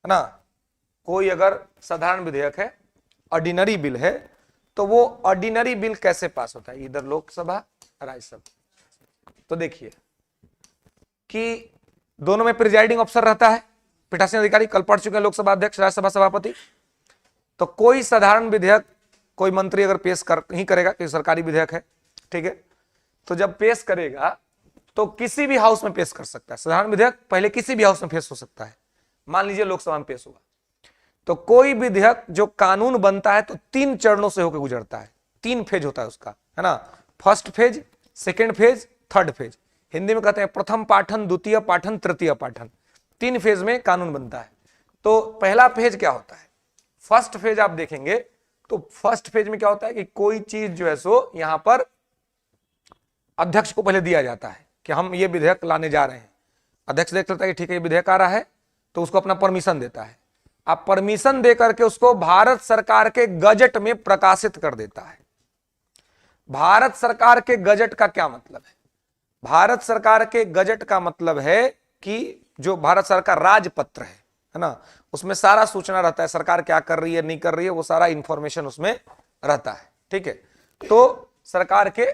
ना, कोई अगर साधारण विधेयक है, ऑर्डिनरी बिल है, तो वो ऑर्डिनरी बिल कैसे पास होता है? इधर लोकसभा, राज्यसभा। तो देखिए कि दोनों में प्रिजाइडिंग ऑफिसर रहता है, पीठासीन अधिकारी, कल पढ़ चुके हैं, लोकसभा अध्यक्ष, राज्यसभा सभापति। तो कोई साधारण विधेयक कोई मंत्री अगर पेश नहीं करेगा, कि सरकारी विधेयक है, ठीक है, तो जब पेश करेगा तो किसी भी हाउस में पेश कर सकता है। साधारण विधेयक पहले किसी भी हाउस में पेश हो सकता है। मान लीजिए लोकसभा में पेश हुआ, तो कोई विधेयक जो कानून बनता है तो 3 चरणों से होकर गुजरता है, 3 फेज होता है उसका, है ना। First phase, second phase, third phase. Hindi में कहते हैं प्रथम पाठन, द्वितीय पाठन, तृतीय पाठन। 3 फेज में कानून बनता है। तो पहला फेज क्या होता है? फर्स्ट फेज आप देखेंगे तो फर्स्ट फेज में क्या होता है कि कोई चीज जो है सो यहां पर अध्यक्ष को पहले दिया जाता है कि हम ये विधेयक लाने जा रहे हैं। अध्यक्ष देख लेता है कि ठीक है ये विधेयक आ रहा है, तो उसको अपना परमिशन देता है। अब परमिशन दे करके उसको भारत सरकार के गजट में प्रकाशित कर देता है। भारत सरकार के गजट का क्या मतलब है? भारत सरकार के गजट का मतलब है कि जो भारत सरकार राजपत्र है ना, उसमें सारा सूचना रहता है, सरकार क्या कर रही है नहीं कर रही है, वो सारा इंफॉर्मेशन उसमें रहता है। ठीक है, तो सरकार के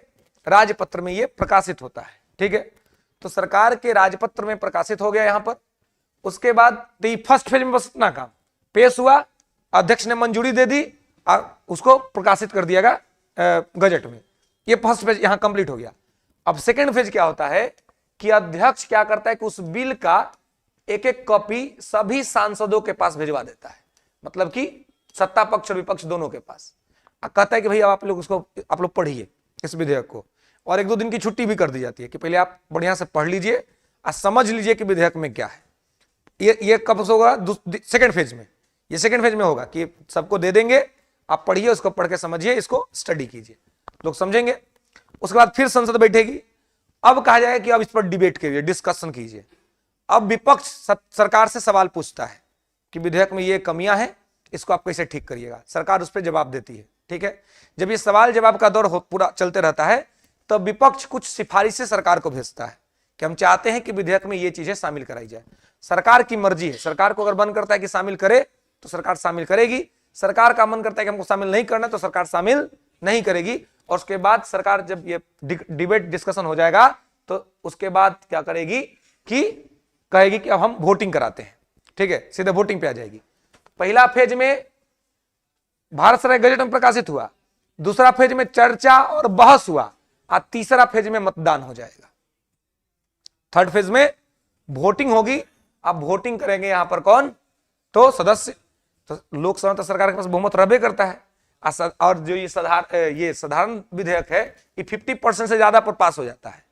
राजपत्र में ये प्रकाशित होता है। ठीक है, तो सरकार के राजपत्र में प्रकाशित हो गया यहां पर। उसके बाद फर्स्ट फेज में बस इतना काम पेश हुआ, अध्यक्ष ने मंजूरी दे दी, उसको प्रकाशित कर दिया गया गजट में। ये फर्स्ट फेज यहां कंप्लीट हो गया। अब सेकेंड फेज क्या होता है कि अध्यक्ष क्या करता है कि उस बिल का एक एक कॉपी सभी सांसदों के पास भिजवा देता है, मतलब कि सत्ता पक्ष और विपक्ष दोनों के पास। कहता है कि भाई आप लोग उसको आप लोग पढ़िए इस विधेयक को, और 1-2 दिन की छुट्टी भी कर दी जाती है कि पहले आप बढ़िया से पढ़ लीजिए और समझ लीजिए कि विधेयक में क्या है। ये कब से होगा? सेकेंड फेज में। ये सेकेंड फेज में होगा कि सबको दे देंगे, आप पढ़िए, उसको पढ़ के समझिए, इसको स्टडी कीजिए, लोग समझेंगे। उसके बाद फिर संसद बैठेगी। अब कहा जाएगा कि अब इस पर डिबेट कीजिए, डिस्कशन कीजिए। अब विपक्ष सरकार से सवाल पूछता है कि विधेयक में ये कमियां हैं, इसको आप कैसे ठीक करिएगा। सरकार उस पर जवाब देती है। ठीक है, जब ये सवाल जवाब का दौर पूरा चलते रहता है तब विपक्ष कुछ सिफारिशें सरकार को भेजता है कि हम चाहते हैं कि विधेयक में ये चीजें शामिल कराई जाए। सरकार की मर्जी है, सरकार को अगर मन करता है कि शामिल करे तो सरकार शामिल करेगी, सरकार का मन करता है कि हमको शामिल नहीं करना तो सरकार शामिल नहीं करेगी। और उसके बाद सरकार जब ये डिबेट डिस्कशन हो जाएगा तो उसके बाद क्या करेगी कि कहेगी कि अब हम वोटिंग कराते हैं। ठीक है, सीधे वोटिंग पे आ जाएगी। पहला फेज में भारत सरकार गजट में प्रकाशित हुआ, दूसरा फेज में चर्चा और बहस हुआ, और तीसरा फेज में मतदान हो जाएगा। थर्ड फेज में वोटिंग होगी। अब वोटिंग करेंगे यहां पर कौन? तो सदस्य। तो लोकसभा तो सरकार के पास बहुमत रहबे करता है, और जो ये साधारण विधेयक है ये 50% से ज्यादा पर पास हो जाता है।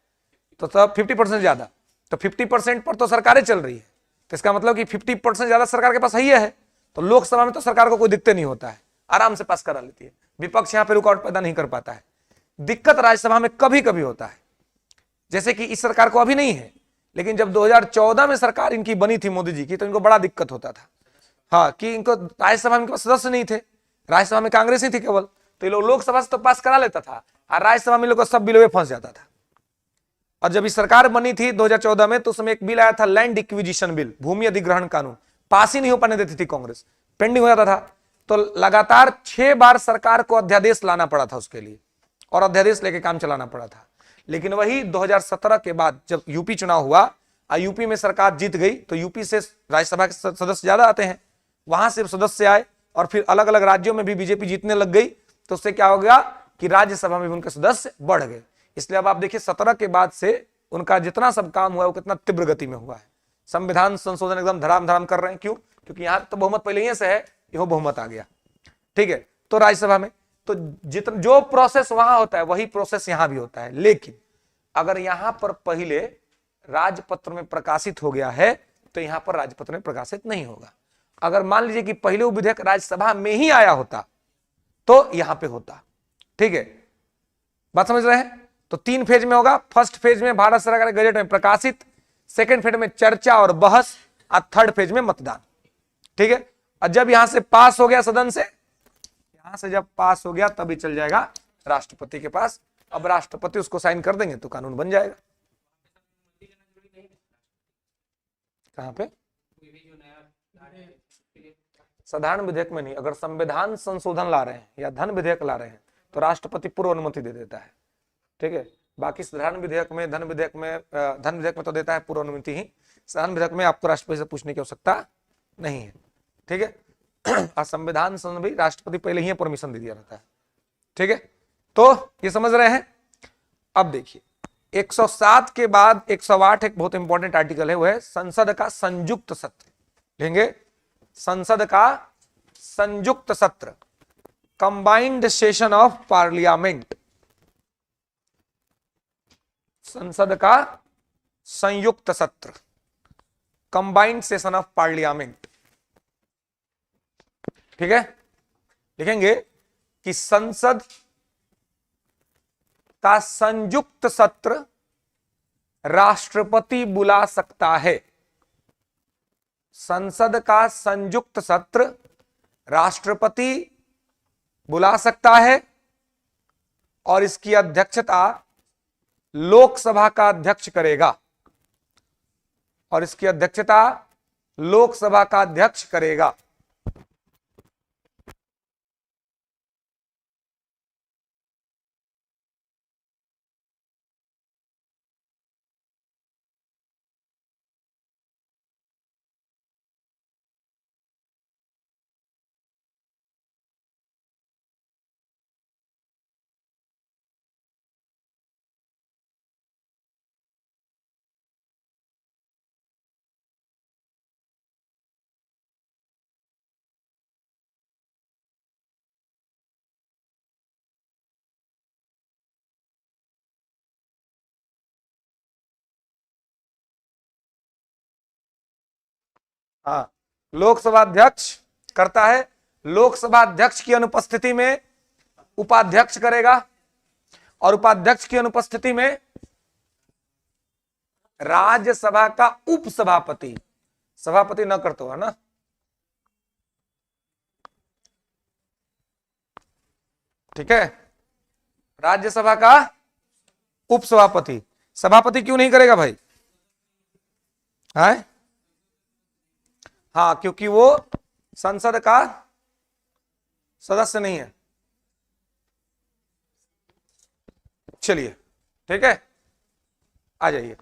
तो तब 50% ज्यादा, तो 50% पर तो सरकारें चल रही है, तो इसका मतलब कि 50% ज्यादा सरकार के पास है। तो लोकसभा में तो सरकार को कोई दिक्कत नहीं होता है, आराम से पास करा लेती है। विपक्ष यहां पर रुकावट पैदा नहीं कर पाता है। दिक्कत राज्यसभा में कभी कभी होता है, जैसे कि इस सरकार को अभी नहीं है, लेकिन जब 2014 में सरकार इनकी बनी थी मोदी जी की, तो इनको बड़ा दिक्कत होता था। हाँ, कि इनको राज्यसभा में सदस्य नहीं थे, राज्यसभा में कांग्रेस ही थी केवल, तो ये लोग लोकसभा से तो पास करा लेता था और राज्यसभा में लोग सब बिलों में फंस जाता था। और जब इस सरकार बनी थी 2014 में, तो उसमें एक बिल आया था लैंड इक्विजिशन बिल, भूमि अधिग्रहण कानून, पास ही नहीं हो पाने देती थी कांग्रेस, पेंडिंग हो जाता था। तो लगातार 6 बार सरकार को अध्यादेश लाना पड़ा था उसके लिए, और अध्यादेश लेके काम चलाना पड़ा था। लेकिन वही 2017 के बाद जब यूपी चुनाव हुआ और यूपी में सरकार जीत गई, तो यूपी से राज्यसभा के सदस्य ज्यादा आते हैं, वहां से सदस्य आए, और फिर अलग अलग राज्यों में भी बीजेपी जीतने लग गई। तो उससे क्या हो गया कि राज्यसभा में भी उनके सदस्य बढ़ गए। इसलिए अब आप देखिए 17 के बाद से उनका जितना सब काम हुआ है वो कितना तीव्र गति में हुआ है। संविधान संशोधन एकदम धड़ाम धड़ाम कर रहे हैं। क्यों? क्योंकि यहां तो बहुमत पहले ही से है, यह बहुमत आ गया। ठीक है, तो राज्यसभा में तो जितना जो प्रोसेस वहां होता है वही प्रोसेस यहां भी होता है। लेकिन अगर यहां पर पहले राजपत्र में प्रकाशित हो गया है तो यहां पर राजपत्र में प्रकाशित नहीं होगा। अगर मान लीजिए कि पहले वो विधेयक राज्यसभा में ही आया होता तो यहां पे होता। ठीक है, बात समझ रहे हैं? तो 3 फेज में होगा। फर्स्ट फेज में भारत सरकार के गजट में प्रकाशित, सेकेंड फेज में चर्चा और बहस, और थर्ड फेज में मतदान। ठीक है, और जब यहां से पास हो गया सदन से, यहां से जब पास हो गया तभी चल जाएगा राष्ट्रपति के पास। अब राष्ट्रपति उसको साइन कर देंगे तो कानून बन जाएगा। कहां पे? साधारण विधेयक में नहीं, अगर संविधान संशोधन ला रहे हैं या धन विधेयक ला रहे हैं तो राष्ट्रपति पूर्व अनुमति दे देता है। ठीक है, बाकी साधारण विधेयक में, धन विधेयक में तो देता है पूर्व अनुमति ही। साधारण विधेयक में आपको राष्ट्रपति से पूछने की आवश्यकता नहीं है। ठीक है, और संविधान संशोधन भी राष्ट्रपति पहले ही परमिशन दे दिया रहता है। ठीक है, तो ये समझ रहे हैं। अब देखिए 107 के बाद 108 एक बहुत इंपॉर्टेंट आर्टिकल है, वो है संसद का संयुक्त सत्र। लेंगे संसद का संयुक्त सत्र, कंबाइंड सेशन ऑफ पार्लियामेंट। संसद का संयुक्त सत्र, कंबाइंड सेशन ऑफ पार्लियामेंट। ठीक है, लिखेंगे कि संसद का संयुक्त सत्र राष्ट्रपति बुला सकता है। संसद का संयुक्त सत्र राष्ट्रपति बुला सकता है और इसकी अध्यक्षता लोकसभा का अध्यक्ष करेगा। और इसकी अध्यक्षता लोकसभा का अध्यक्ष करेगा। हाँ, लोकसभा अध्यक्ष करता है। लोकसभा अध्यक्ष की अनुपस्थिति में उपाध्यक्ष करेगा और उपाध्यक्ष की अनुपस्थिति में राज्यसभा का उपसभापति, सभापति न करते हो, है ना। ठीक है, राज्यसभा का उपसभापति। सभापति क्यों नहीं करेगा भाई? है? हाँ, क्योंकि वो संसद का सदस्य नहीं है। चलिए, ठीक है, आ जाइए।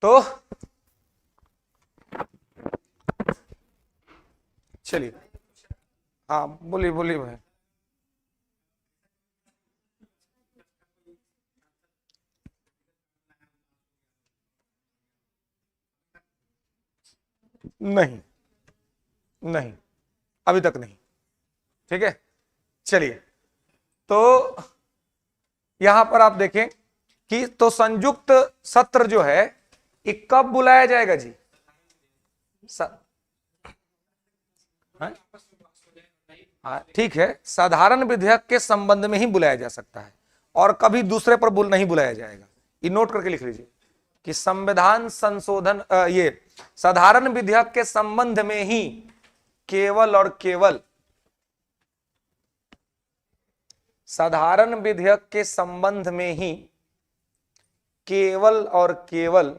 तो चलिए, हाँ बोलिए बोलिए भाई। नहीं नहीं, अभी तक नहीं। ठीक है, चलिए, तो यहां पर आप देखें कि तो संयुक्त सत्र जो है ये कब बुलाया जाएगा जी? ठीक है, साधारण विधेयक के संबंध में ही बुलाया जा सकता है और कभी दूसरे पर नहीं बुलाया जाएगा। ये नोट करके लिख लीजिए कि संविधान संशोधन ये साधारण विधेयक के संबंध में ही केवल और केवल साधारण विधेयक के संबंध में ही केवल और केवल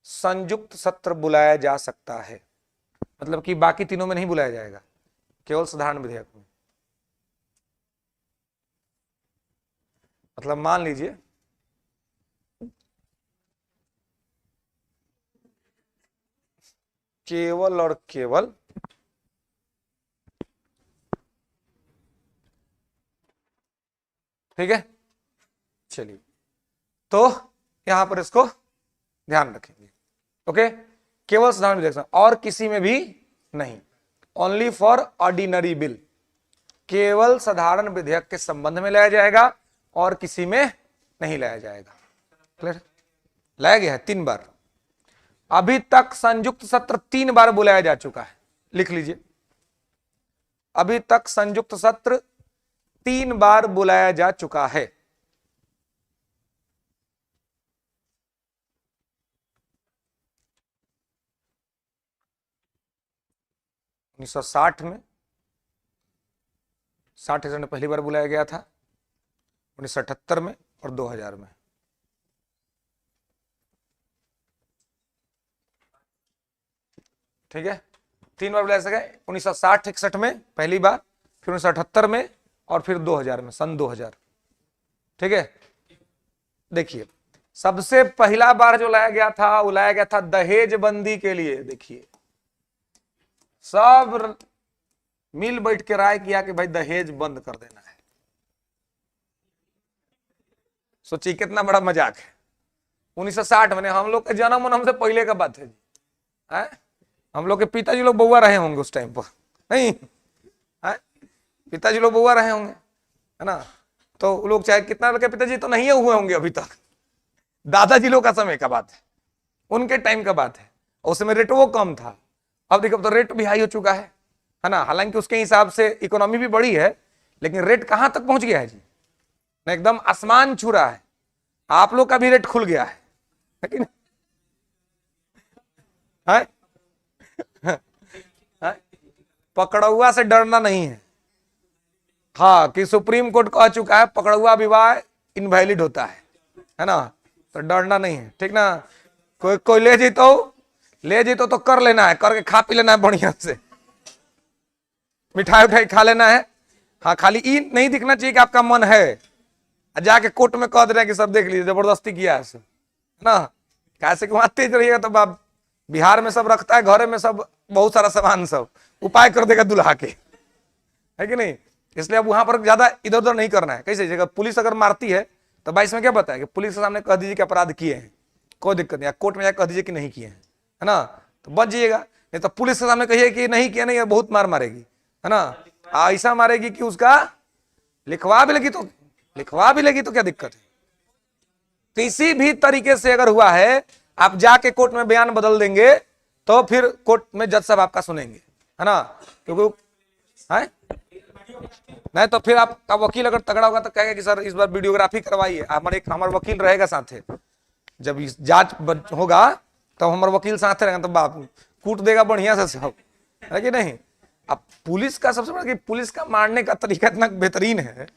संयुक्त सत्र बुलाया जा सकता है। मतलब कि बाकी तीनों में नहीं बुलाया जाएगा, केवल साधारण विधेयक में। मतलब मान लीजिए केवल और केवल ठीक है। चलिए, तो यहां पर इसको ध्यान रखेंगे। ओके, केवल साधारण विधेयक और किसी में भी नहीं, ओनली फॉर ऑर्डिनरी बिल। केवल साधारण विधेयक के संबंध में लाया जाएगा और किसी में नहीं लाया जाएगा। क्लियर? लाया गया है 3 बार। अभी तक संयुक्त सत्र 3 बार बुलाया जा चुका है, लिख लीजिए। अभी तक संयुक्त सत्र 3 बार बुलाया जा चुका है। 1960 में 60 में पहली बार बुलाया गया था, 1978 में और 2000 में। ठीक है, 3 बार बुलाया गया, 1960-61 में पहली बार, फिर 1978 में और फिर 2000 में, सन 2000। ठीक है, देखिए सबसे पहला बार जो लाया गया था वो लाया गया था दहेज बंदी के लिए। देखिए सब मिल बैठ के राय किया कि भाई दहेज बंद कर देना है। सोचिए कितना बड़ा मजाक है। 1960 में, हम लोग के जन्म और हमसे पहले का बात है जी। है? हम लोग के पिताजी लोग बउआ रहे होंगे उस टाइम पर, नहीं है? पिताजी लोग बउआ रहे होंगे, है ना। तो लोग चाहे कितना के पिताजी तो नहीं हुए होंगे अभी तक, दादाजी लोग का समय का बात है, उनके टाइम का बात है, उस समय रेट वो कम था। अब देखो तो रेट भी हाई हो चुका है ना। हालांकि उसके हिसाब से इकोनॉमी भी बढ़ी है, लेकिन रेट कहां तक पहुंच गया है जी, एकदम आसमान छू रहा है। आप लोग का भी रेट खुल गया है, लेकिन है? है? पकड़ुआ से डरना नहीं है। हाँ, कि सुप्रीम कोर्ट कह चुका है पकड़ुआ विवाह इनवैलिड होता है ना, तो डरना नहीं है, ठीक ना। कोई कोई ले जीतो तो कर लेना है, करके खा पी लेना है बढ़िया से, मिठाई उठाई खा लेना है। हाँ, खाली ई नहीं दिखना चाहिए कि आपका मन है, जाके कोर्ट में कह दे रहे हैं कि सब देख लीजिए जबरदस्ती किया है सब, है ना। कैसे कि वहां तेज रहिएगा तो बाप, बिहार में सब रखता है घरे में सब, बहुत सारा सामान सब उपाय कर देगा दुल्हा के, है कि नहीं। इसलिए अब वहां पर ज्यादा इधर उधर नहीं करना है। कैसे जगह पुलिस अगर मारती है तो भाई इसमें क्या पता है कि पुलिस के सामने कह दीजिए कि अपराध किए हैं, कोई दिक्कत नहीं, कोर्ट में जाकर कह दीजिए कि नहीं किए हैं, है ना, तो बच जाइएगा। नहीं तो पुलिस के सामने कहिए कि नहीं किया, नहीं बहुत मार मारेगी, है ना, ऐसा मारेगी कि उसका लिखवा भी लगी तो क्या दिक्कत है। किसी भी तरीके से अगर हुआ है, आप जाके कोर्ट में बयान बदल देंगे तो फिर कोर्ट में जज साहब आपका सुनेंगे, है ना, क्योंकि है नहीं तो फिर आपका वकील अगर तगड़ा होगा तो कहेगा कि सर इस बार वीडियोग्राफी करवाइए, हमारा वकील रहेगा साथे, जब जांच होगा तो हमारा वकील साथ रहेगा, तो बाप कूट देगा बढ़िया से सब, है कि नहीं। अब पुलिस का सबसे बड़ा कि पुलिस का मारने का तरीका इतना बेहतरीन है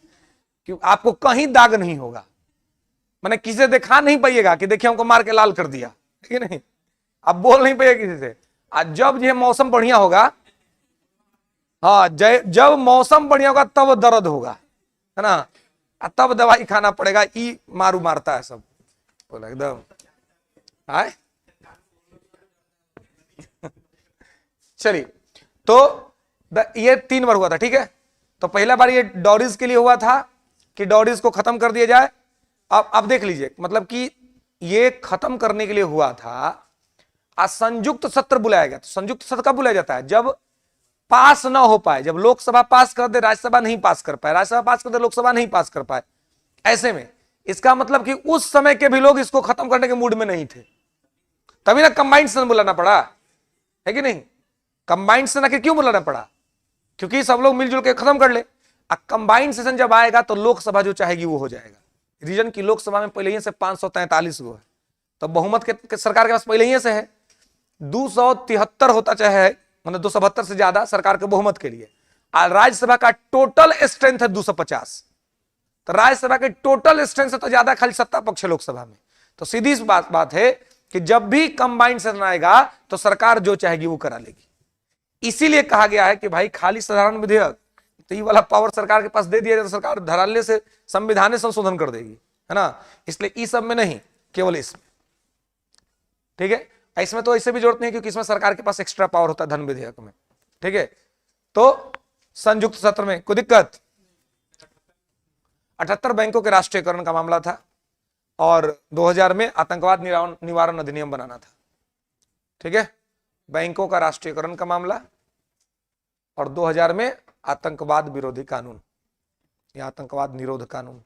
कि आपको कहीं दाग नहीं होगा, मैंने किसी से दिखा नहीं पाइएगा कि देखिए हमको मार के लाल कर दिया, ठीक है नहीं, अब बोल नहीं पाइएगा किसी से। आज जब ये मौसम बढ़िया होगा, हाँ जब मौसम बढ़िया होगा तब दर्द होगा, है ना, तब दवाई खाना पड़ेगा, ई मारू मारता है सब, बोला एकदम आए। चलिए, तो ये 3 बार हुआ था, ठीक है। तो पहला बार ये डॉरीज के लिए हुआ था कि डॉरीज को खत्म कर दिया जाए। अब देख लीजिए, मतलब कि ये खत्म करने के लिए हुआ था। आज संयुक्त सत्र बुलाया गया, तो संयुक्त सत्र कब बुलाया जाता है, जब पास ना हो पाए, जब लोकसभा पास कर दे राज्यसभा नहीं पास कर पाए, राज्यसभा पास कर दे लोकसभा नहीं पास कर पाए, ऐसे में इसका मतलब कि उस समय के भी लोग इसको खत्म करने के मूड में नहीं थे, तभी ना कंबाइंड सेशन बुलाना पड़ा, है कि नहीं। कंबाइंड सेशन आखिर क्यों बुलाना पड़ा, क्योंकि सब लोग मिलजुल के खत्म कर ले। कंबाइंड सेशन जब आएगा तो लोकसभा जो चाहेगी वो हो जाएगा। रीजन की लोकसभा में पहले ही से 543 गो है, तो बहुमत के सरकार के पास पहले ही से है। 273 होता चाहे, मतलब 272 से ज्यादा सरकार के बहुमत के लिए। राज्यसभा का टोटल स्ट्रेंथ है 250, तो राज्यसभा के टोटल स्ट्रेंथ से तो ज्यादा खाली सत्ता पक्ष है लोकसभा में। तो सीधी बात है कि जब भी कंबाइंड सेशन आएगा तो सरकार जो चाहेगी वो करा लेगी। इसीलिए कहा गया है कि भाई खाली साधारण विधेयक, तो ये वाला पावर सरकार के पास दे दिया जाए तो सरकार धराले से संविधान संशोधन कर देगी, है ना। इसलिए इस सब में नहीं, केवल इसमें, ठीक है। इसमें तो ऐसे भी जरूरत नहीं क्योंकि इसमें सरकार के पास एक्स्ट्रा पावर होता है धन विधेयक में, ठीक है। तो संयुक्त सत्र में कोई दिक्कत। 78 बैंकों के राष्ट्रीयकरण का मामला था और 2000 में आतंकवाद निवारण अधिनियम बनाना था, ठीक है। बैंकों का राष्ट्रीयकरण का मामला और 2000 में आतंकवाद विरोधी कानून या आतंकवाद निरोध कानून,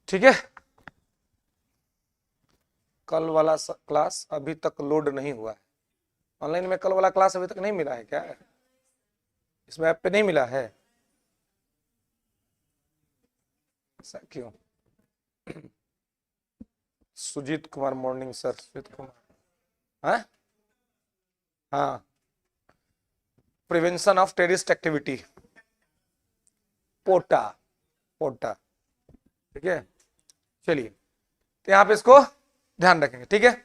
ठीक है। कल वाला क्लास अभी तक लोड नहीं हुआ है ऑनलाइन में, कल वाला क्लास अभी तक नहीं मिला है क्या, इसमें ऐप पे नहीं मिला है, ऐसा क्यों। सुजीत कुमार मॉर्निंग सर, सुजीत कुमार, हाँ हाँ, प्रिवेंशन ऑफ टेररिस्ट एक्टिविटी, पोटा पोटा, ठीक है। चलिए, तो यहां पे इसको ध्यान रखेंगे, ठीक है।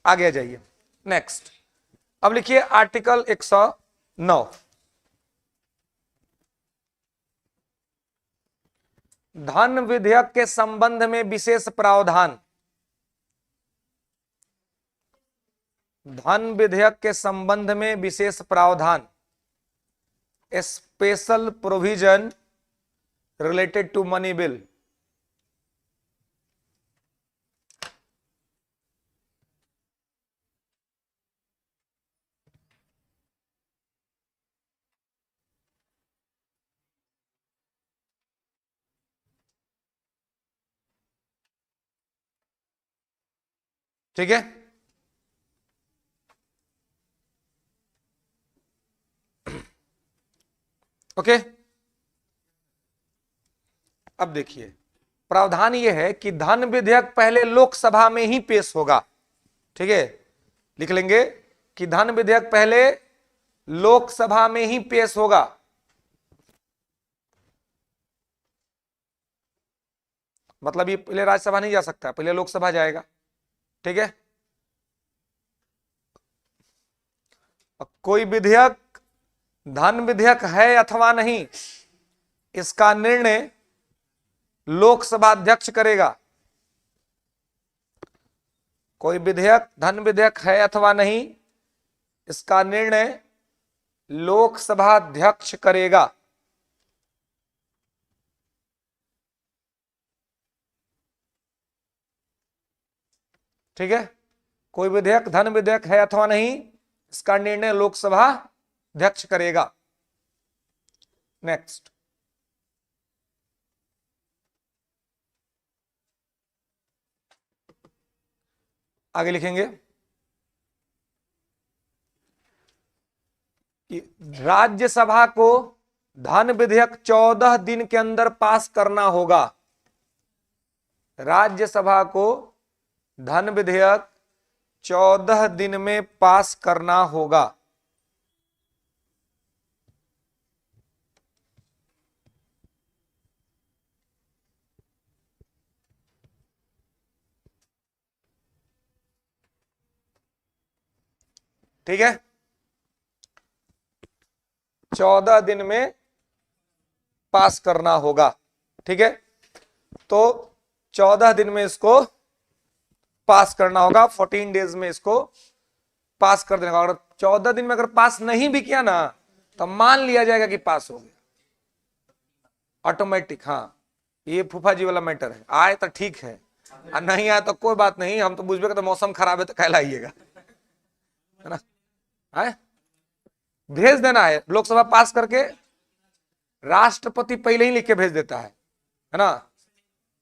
आगे आ जाइए नेक्स्ट। अब लिखिए आर्टिकल 109, धन विधेयक के संबंध में विशेष प्रावधान। धन विधेयक के संबंध में विशेष प्रावधान, special provision related to money bill. ठीक है। ओके, अब देखिए प्रावधान यह है कि धन विधेयक पहले लोकसभा में ही पेश होगा। ठीक है, लिख लेंगे कि धन विधेयक पहले लोकसभा में ही पेश होगा। मतलब ये पहले राज्यसभा नहीं जा सकता, पहले लोकसभा जाएगा। ठीक है, कोई विधेयक धन विधेयक है अथवा नहीं, इसका निर्णय लोकसभा अध्यक्ष करेगा। कोई विधेयक धन विधेयक है अथवा नहीं, इसका निर्णय लोकसभा अध्यक्ष करेगा। ठीक है, कोई विधेयक धन विधेयक है अथवा नहीं, इसका निर्णय लोकसभा अध्यक्ष करेगा। नेक्स्ट, आगे लिखेंगे कि राज्यसभा को धन विधेयक 14 दिन के अंदर पास करना होगा। राज्यसभा को धन विधेयक 14 दिन में पास करना होगा। ठीक है, 14 दिन में पास करना होगा। ठीक है, तो 14 दिन में इसको पास करना होगा, 14 डेज में इसको पास कर देना होगा। अगर 14 दिन में अगर पास नहीं भी किया ना, तो मान लिया जाएगा कि पास हो गया ऑटोमेटिक। हाँ, ये फूफा जी वाला मैटर है, आए तो ठीक है और नहीं आए तो कोई बात नहीं, हम तो बुझबे तो मौसम खराब है तो कहलाइएगा, है ना। है भेज देना है, लोकसभा पास करके राष्ट्रपति पहले ही लिख के भेज देता है ना।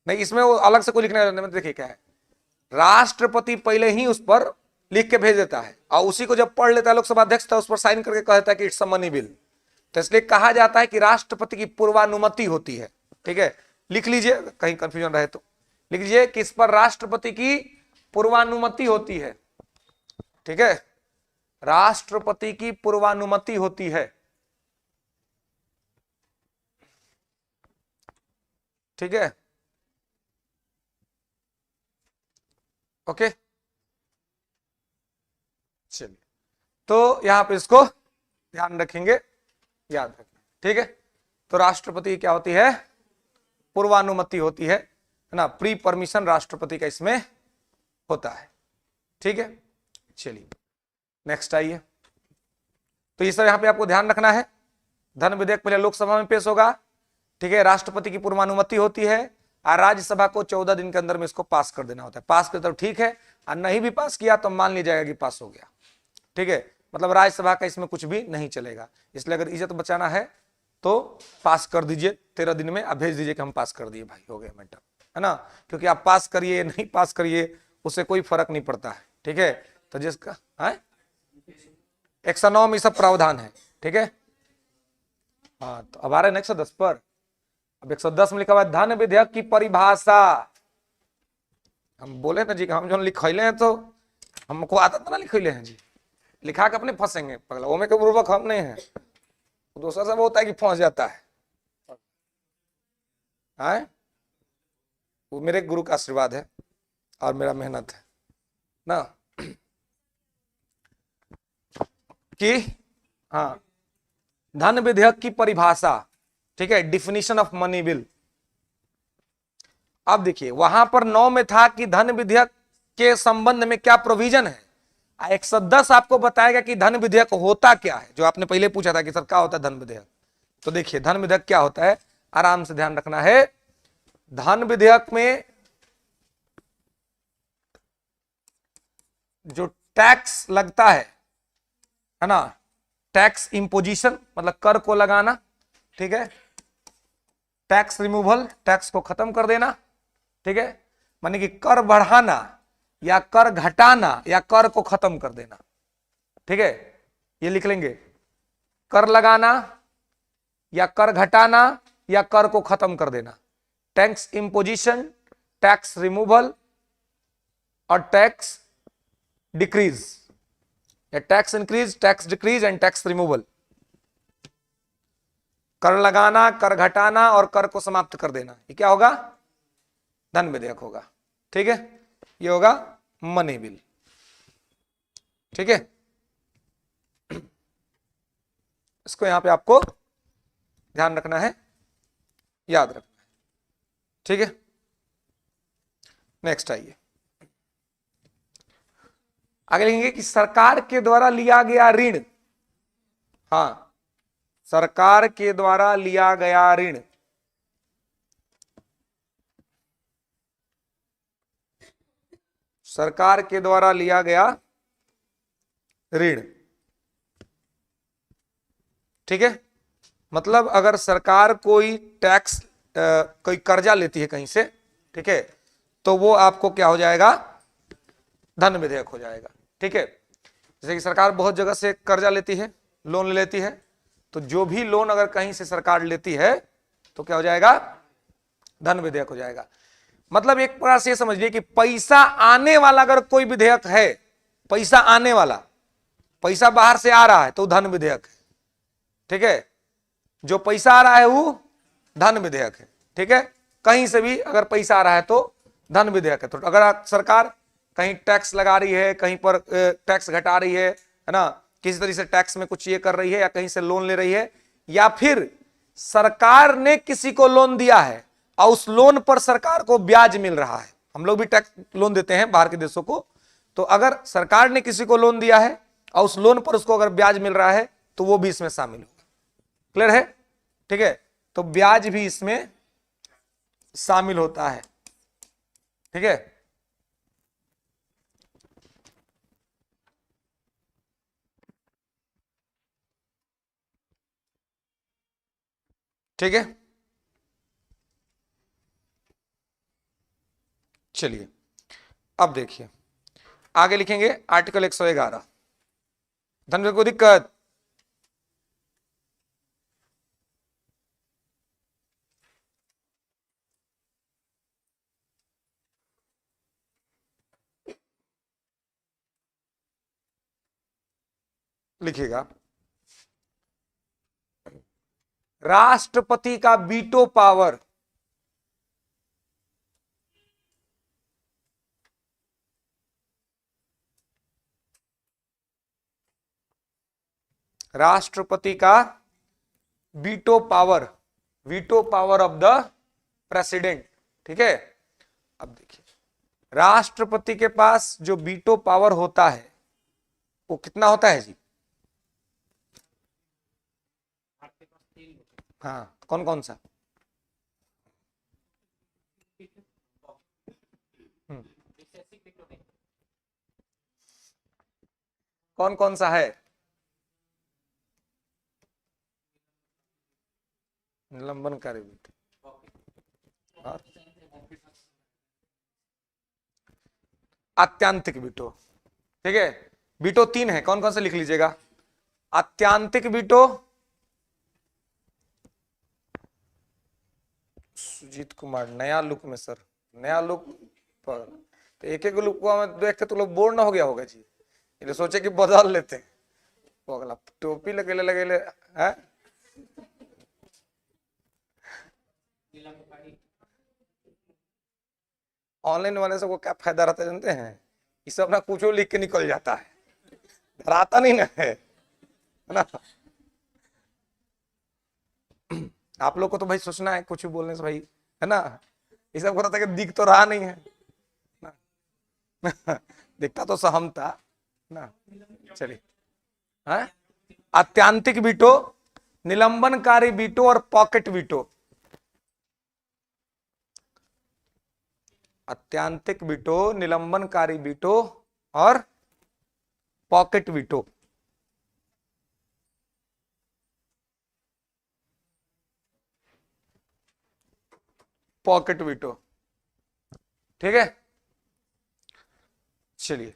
नहीं, इसमें वो अलग से कोई लिखना, देखिए क्या है, राष्ट्रपति पहले ही उस पर लिख के भेज देता है और उसी को जब पढ़ लेता है लोकसभा अध्यक्ष तो उस पर साइन करके कह देता है कि इट्स अ मनी बिल। तो इसलिए कहा जाता है कि राष्ट्रपति की पूर्वानुमति होती है। ठीक है, लिख लीजिए, कहीं कंफ्यूजन रहे तो लिख लीजिए कि इस पर राष्ट्रपति की पूर्वानुमति होती है। ठीक है, राष्ट्रपति की पूर्वानुमति होती है। ठीक है, ओके, चलिए, तो यहां पे इसको ध्यान रखेंगे, याद रखेंगे। ठीक है, तो राष्ट्रपति की क्या होती है, पूर्वानुमति होती है ना, प्री परमिशन राष्ट्रपति का इसमें होता है। ठीक है, चलिए नेक्स्ट आइए। तो ये सब यहां पे आपको ध्यान रखना है, धन विधेयक पहले लोकसभा में पेश होगा। ठीक है, राष्ट्रपति की पूर्वानुमति होती है और राज्यसभा को 14 दिन के अंदर में इसको पास कर देना होता है। पास कर तो ठीक है, और नहीं भी पास किया तो मान लिया जाएगा कि पास हो गया। ठीक है, मतलब राज्यसभा का इसमें कुछ भी नहीं चलेगा। इसलिए अगर इज्जत बचाना है तो पास कर दीजिए 13 दिन में, अब भेज दीजिए कि हम पास कर दिए भाई, हो गया मैटर, है ना। क्योंकि आप पास करिए नहीं पास करिए उससे कोई फर्क नहीं पड़ता है। ठीक है, तो जिसका 109 में सब प्रावधान है। ठीक है, हाँ, तो अब आ रहे हैं 110 पर। अब 110 में लिखा हुआ है धन विधेयक की परिभाषा। हम बोले ना जी, हम जो लिखले हैं तो हमको आता था ना, लिखले हैं जी, लिखा के अपने फंसेंगे पगला, ओमे के पूर्वक हम नहीं है, दूसरा सब होता है कि फंस जाता है। वो मेरे गुरु का आशीर्वाद है और मेरा मेहनत है ना कि हाँ, धन विधेयक की परिभाषा। ठीक है, डिफिनीशन ऑफ मनी बिल। अब देखिए वहां पर 9 में था कि धन विधेयक के संबंध में क्या प्रोविजन है, 110 आपको बताएगा कि धन विधेयक होता क्या है, जो आपने पहले पूछा था कि सर क्या होता है धन विधेयक। तो देखिए धन विधेयक क्या होता है, आराम से ध्यान रखना है। धन विधेयक में जो टैक्स लगता है ना, टैक्स इंपोजिशन मतलब कर को लगाना। ठीक है, टैक्स रिमूवल, टैक्स को खत्म कर देना। ठीक है, माने कि कर बढ़ाना या कर घटाना या कर को खत्म कर देना। ठीक है, ये लिख लेंगे, कर लगाना या कर घटाना या कर को खत्म कर देना। टैक्स इंपोजिशन, टैक्स रिमूवल और टैक्स डिक्रीज, या tax increase, tax decrease and tax removal. कर लगाना, कर घटाना और कर को समाप्त कर देना, ये क्या होगा? धन विधेयक होगा। ठीक है, ये होगा मनी बिल। ठीक है, इसको यहां पे आपको ध्यान रखना है, याद रखना है। ठीक है, नेक्स्ट आइए, आगे लिखेंगे कि सरकार के द्वारा लिया गया ऋण। हाँ, सरकार के द्वारा लिया गया ऋण सरकार के द्वारा लिया गया ऋण। ठीक है, मतलब अगर सरकार कोई टैक्स कोई कर्जा लेती है कहीं से, ठीक है, तो वो आपको क्या हो जाएगा? धन विधेयक हो जाएगा। ठीक है, जैसे कि सरकार बहुत जगह से कर्जा लेती है, लोन लेती है, तो जो भी लोन अगर कहीं से सरकार लेती है तो क्या हो जाएगा? धन विधेयक हो जाएगा। मतलब एक प्रकार से ये समझिए कि पैसा आने वाला अगर कोई विधेयक है, पैसा आने वाला, पैसा बाहर से आ रहा है तो धन विधेयक है। ठीक है, जो पैसा आ रहा है वो धन विधेयक है। ठीक है, कहीं से भी अगर पैसा आ रहा है तो धन विधेयक है। तो अगर सरकार कहीं टैक्स लगा रही है, कहीं पर टैक्स घटा रही है ना, किसी तरीके से टैक्स में कुछ ये कर रही है, या कहीं से लोन ले रही है, या फिर सरकार ने किसी को लोन दिया है और उस लोन पर सरकार को ब्याज मिल रहा है। हम लोग भी टैक्स लोन देते हैं बाहर के देशों को, तो अगर सरकार ने किसी को लोन दिया है और उस लोन पर उसको अगर ब्याज मिल रहा है तो वो भी इसमें शामिल होगा। क्लियर है? ठीक है, तो ब्याज भी इसमें शामिल होता है। ठीक है, ठीक है, चलिए अब देखिए आगे लिखेंगे आर्टिकल 111। धन को दिक्कत? लिखिएगा, राष्ट्रपति का वीटो पावर राष्ट्रपति का veto power of the president. ठीक है, अब देखिए राष्ट्रपति के पास जो वीटो पावर होता है वो कितना होता है जी? हाँ, कौन कौन सा? कौन कौन सा है? निलंबनकारी वीटो और आत्यांतिक वीटो। ठीक है, वीटो 3 है, कौन कौन से लिख लीजिएगा? आत्यांतिक वीटो, सुजीत कुमार नया लुक में सर, नया लुक पर तो एक एक लुक को देख के तो लोग बोर ना हो गया होगा जी, ये सोचे कि बदल लेते हैं। वो अगला टोपी लगे है, ऑनलाइन वाले से को क्या फायदा रहता है जानते हैं? ये सब ना कुछ लिख के निकल जाता है, डराता नहीं ना है ना। आप लोग को तो भाई सोचना है कुछ भी बोलने से भाई, है ना, ये सब को रहता है कि दिख तो रहा नहीं है ना। दिखता तो सहम था ना। चलिए, हाँ, आत्यांतिक वीटो, निलंबनकारी वीटो और पॉकेट वीटो। आत्यांतिक वीटो, निलंबनकारी वीटो और पॉकेट वीटो। पॉकेट वीटो, ठीक है। चलिए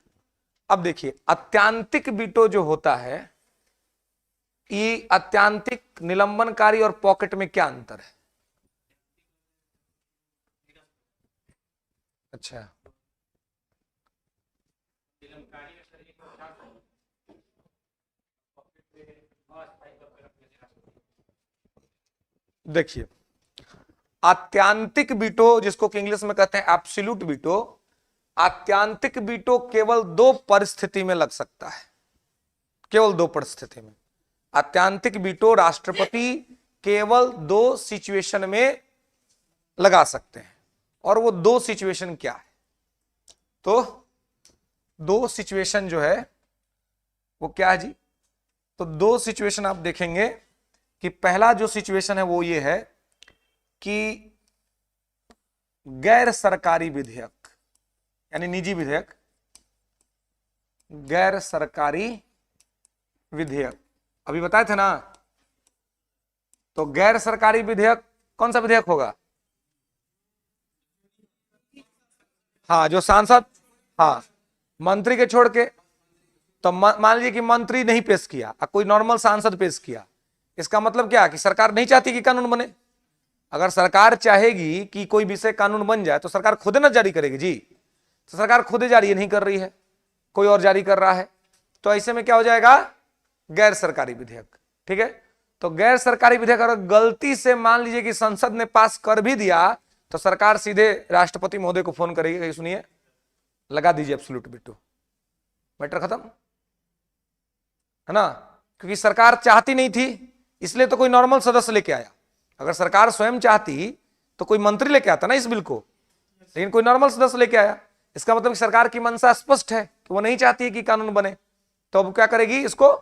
अब देखिए, अत्यांतिक वीटो जो होता है, ये अत्यांतिक, निलंबनकारी और पॉकेट में क्या अंतर है? अच्छा, देखिए आत्यांतिक वीटो, जिसको कि इंग्लिश में कहते हैं एब्सोल्यूट वीटो, आत्यांतिक वीटो केवल दो परिस्थिति में लग सकता है, केवल दो परिस्थिति में। आत्यांतिक वीटो राष्ट्रपति केवल दो सिचुएशन में लगा सकते हैं, और वो दो सिचुएशन क्या है? तो दो सिचुएशन जो है वो क्या है जी? तो दो सिचुएशन आप देखेंगे कि पहला जो सिचुएशन है वो ये है कि गैर सरकारी विधेयक, यानी निजी विधेयक, गैर सरकारी विधेयक अभी बताए थे ना। तो गैर सरकारी विधेयक कौन सा विधेयक होगा? हाँ, जो सांसद, हाँ, मंत्री के छोड़ के, तो मान लीजिए कि मंत्री नहीं पेश किया, कोई नॉर्मल सांसद पेश किया, इसका मतलब क्या कि सरकार नहीं चाहती कि कानून बने। अगर सरकार चाहेगी कि कोई विषय कानून बन जाए तो सरकार खुद ना जारी करेगी जी। तो सरकार खुद जारी नहीं कर रही है, कोई और जारी कर रहा है, तो ऐसे में क्या हो जाएगा? गैर सरकारी विधेयक। ठीक है, तो गैर सरकारी विधेयक अगर गलती से मान लीजिए कि संसद ने पास कर भी दिया तो सरकार सीधे राष्ट्रपति महोदय को फोन करेगी कि सुनिए, लगा दीजिए एब्सोल्यूट वीटो, मैटर खत्म है ना। क्योंकि सरकार चाहती नहीं थी, इसलिए तो कोई नॉर्मल सदस्य लेके आया। अगर सरकार स्वयं चाहती तो कोई मंत्री लेके आता ना इस बिल को, लेकिन कोई नॉर्मल सदस्य लेके आया। इसका मतलब सरकार की मंशा स्पष्ट है कि वो नहीं चाहती है कि कानून बने, तो अब क्या करेगी? इसको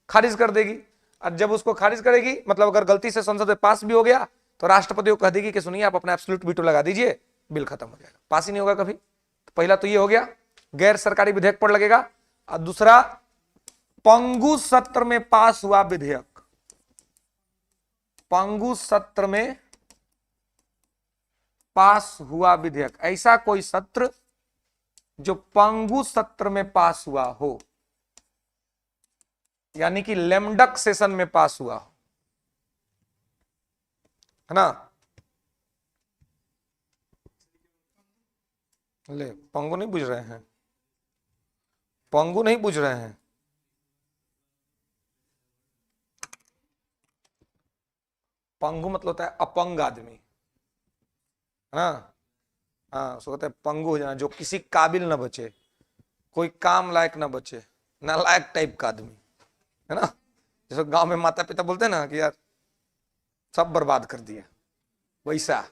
खारिज कर देगी। और जब उसको खारिज करेगी, मतलब अगर गलती से संसद में पास भी हो गया तो राष्ट्रपति को कह देगी कि सुनिए, आप अपना एब्सोल्यूट वीटो लगा दीजिए, बिल खत्म हो जाएगा, पास ही नहीं होगा कभी। तो पहला तो ये हो गया, गैर सरकारी विधेयक पर लगेगा। और दूसरा, पंगु सत्र में पास हुआ विधेयक, पंगु सत्र में पास हुआ विधेयक, ऐसा कोई सत्र जो पंगु सत्र में पास हुआ हो, यानी कि लेमडक सेशन में पास हुआ हो, है ना। ले, पंगु नहीं बुझ रहे हैं, पंगु नहीं बुझ रहे हैं। पंगु मतलब होता है अपंग आदमी, है ना। हाँ, उसको कहते हैं पंगु हो जाना, जो किसी काबिल ना बचे, कोई काम लायक ना बचे, नालायक टाइप का आदमी, है ना। जैसे गांव में माता पिता बोलते हैं ना कि यार सब बर्बाद कर दिया, वैसा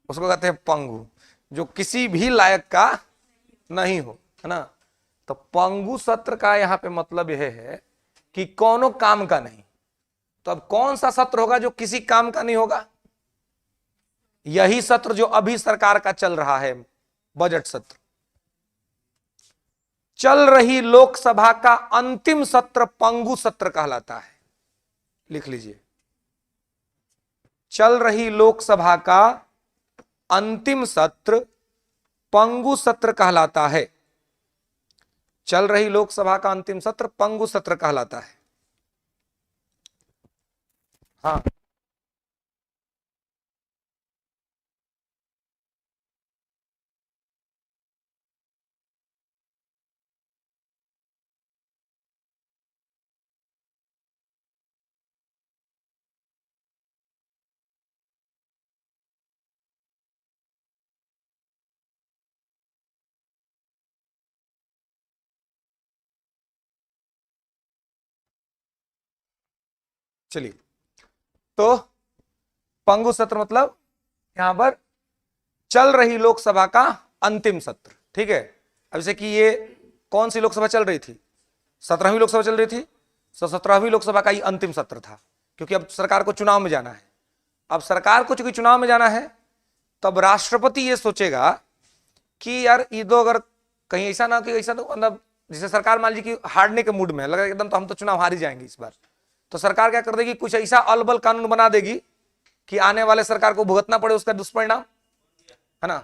उसको कहते हैं पंगु, जो किसी भी लायक का नहीं हो, है ना। तो पंगु सत्र का यहाँ पे मतलब यह है कि कौनो काम का नहीं। तो अब कौन सा सत्र होगा जो किसी काम का नहीं होगा? यही सत्र जो अभी सरकार का चल रहा है, बजट सत्र। चल रही लोकसभा का अंतिम सत्र पंगु सत्र कहलाता है, लिख लीजिए। चल रही लोकसभा का अंतिम सत्र पंगु सत्र कहलाता है। चल रही लोकसभा का अंतिम सत्र पंगु सत्र कहलाता है। हाँ, चलिए, तो पंगु सत्र मतलब यहां पर चल रही लोकसभा का अंतिम सत्र। ठीक है, अब जैसे कि ये कौन सी लोकसभा चल रही थी? 17वीं लोकसभा चल रही थी, तो 17वीं लोकसभा का ये अंतिम सत्र था, क्योंकि अब सरकार को चुनाव में जाना है। अब सरकार को चूंकि चुनाव में जाना है, तब राष्ट्रपति ये सोचेगा कि यार ये तो अगर कहीं ऐसा ना कि ऐसा तो मतलब जैसे सरकार मान लीजिए कि हारने के मूड में लगा एकदम, तो हम तो चुनाव हार ही जाएंगे इस बार, तो सरकार क्या कर देगी? कुछ ऐसा अलबल कानून बना देगी कि आने वाले सरकार को भुगतना पड़े उसका दुष्परिणाम, है ना।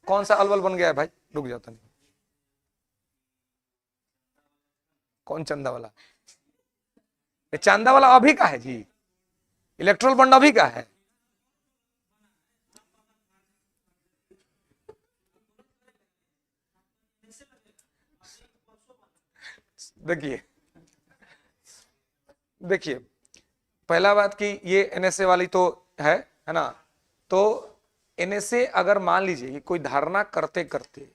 कौन सा अलबल बन गया है भाई? रुक जाता नहीं, कौन चंदा वाला? ये चांदा वाला अभी का है जी, इलेक्ट्रल बॉन्ड अभी का है। देखिए देखिए, पहला बात कि ये एनएसए वाली तो है ना, तो एनएसए अगर मान लीजिए कि कोई धारणा करते करते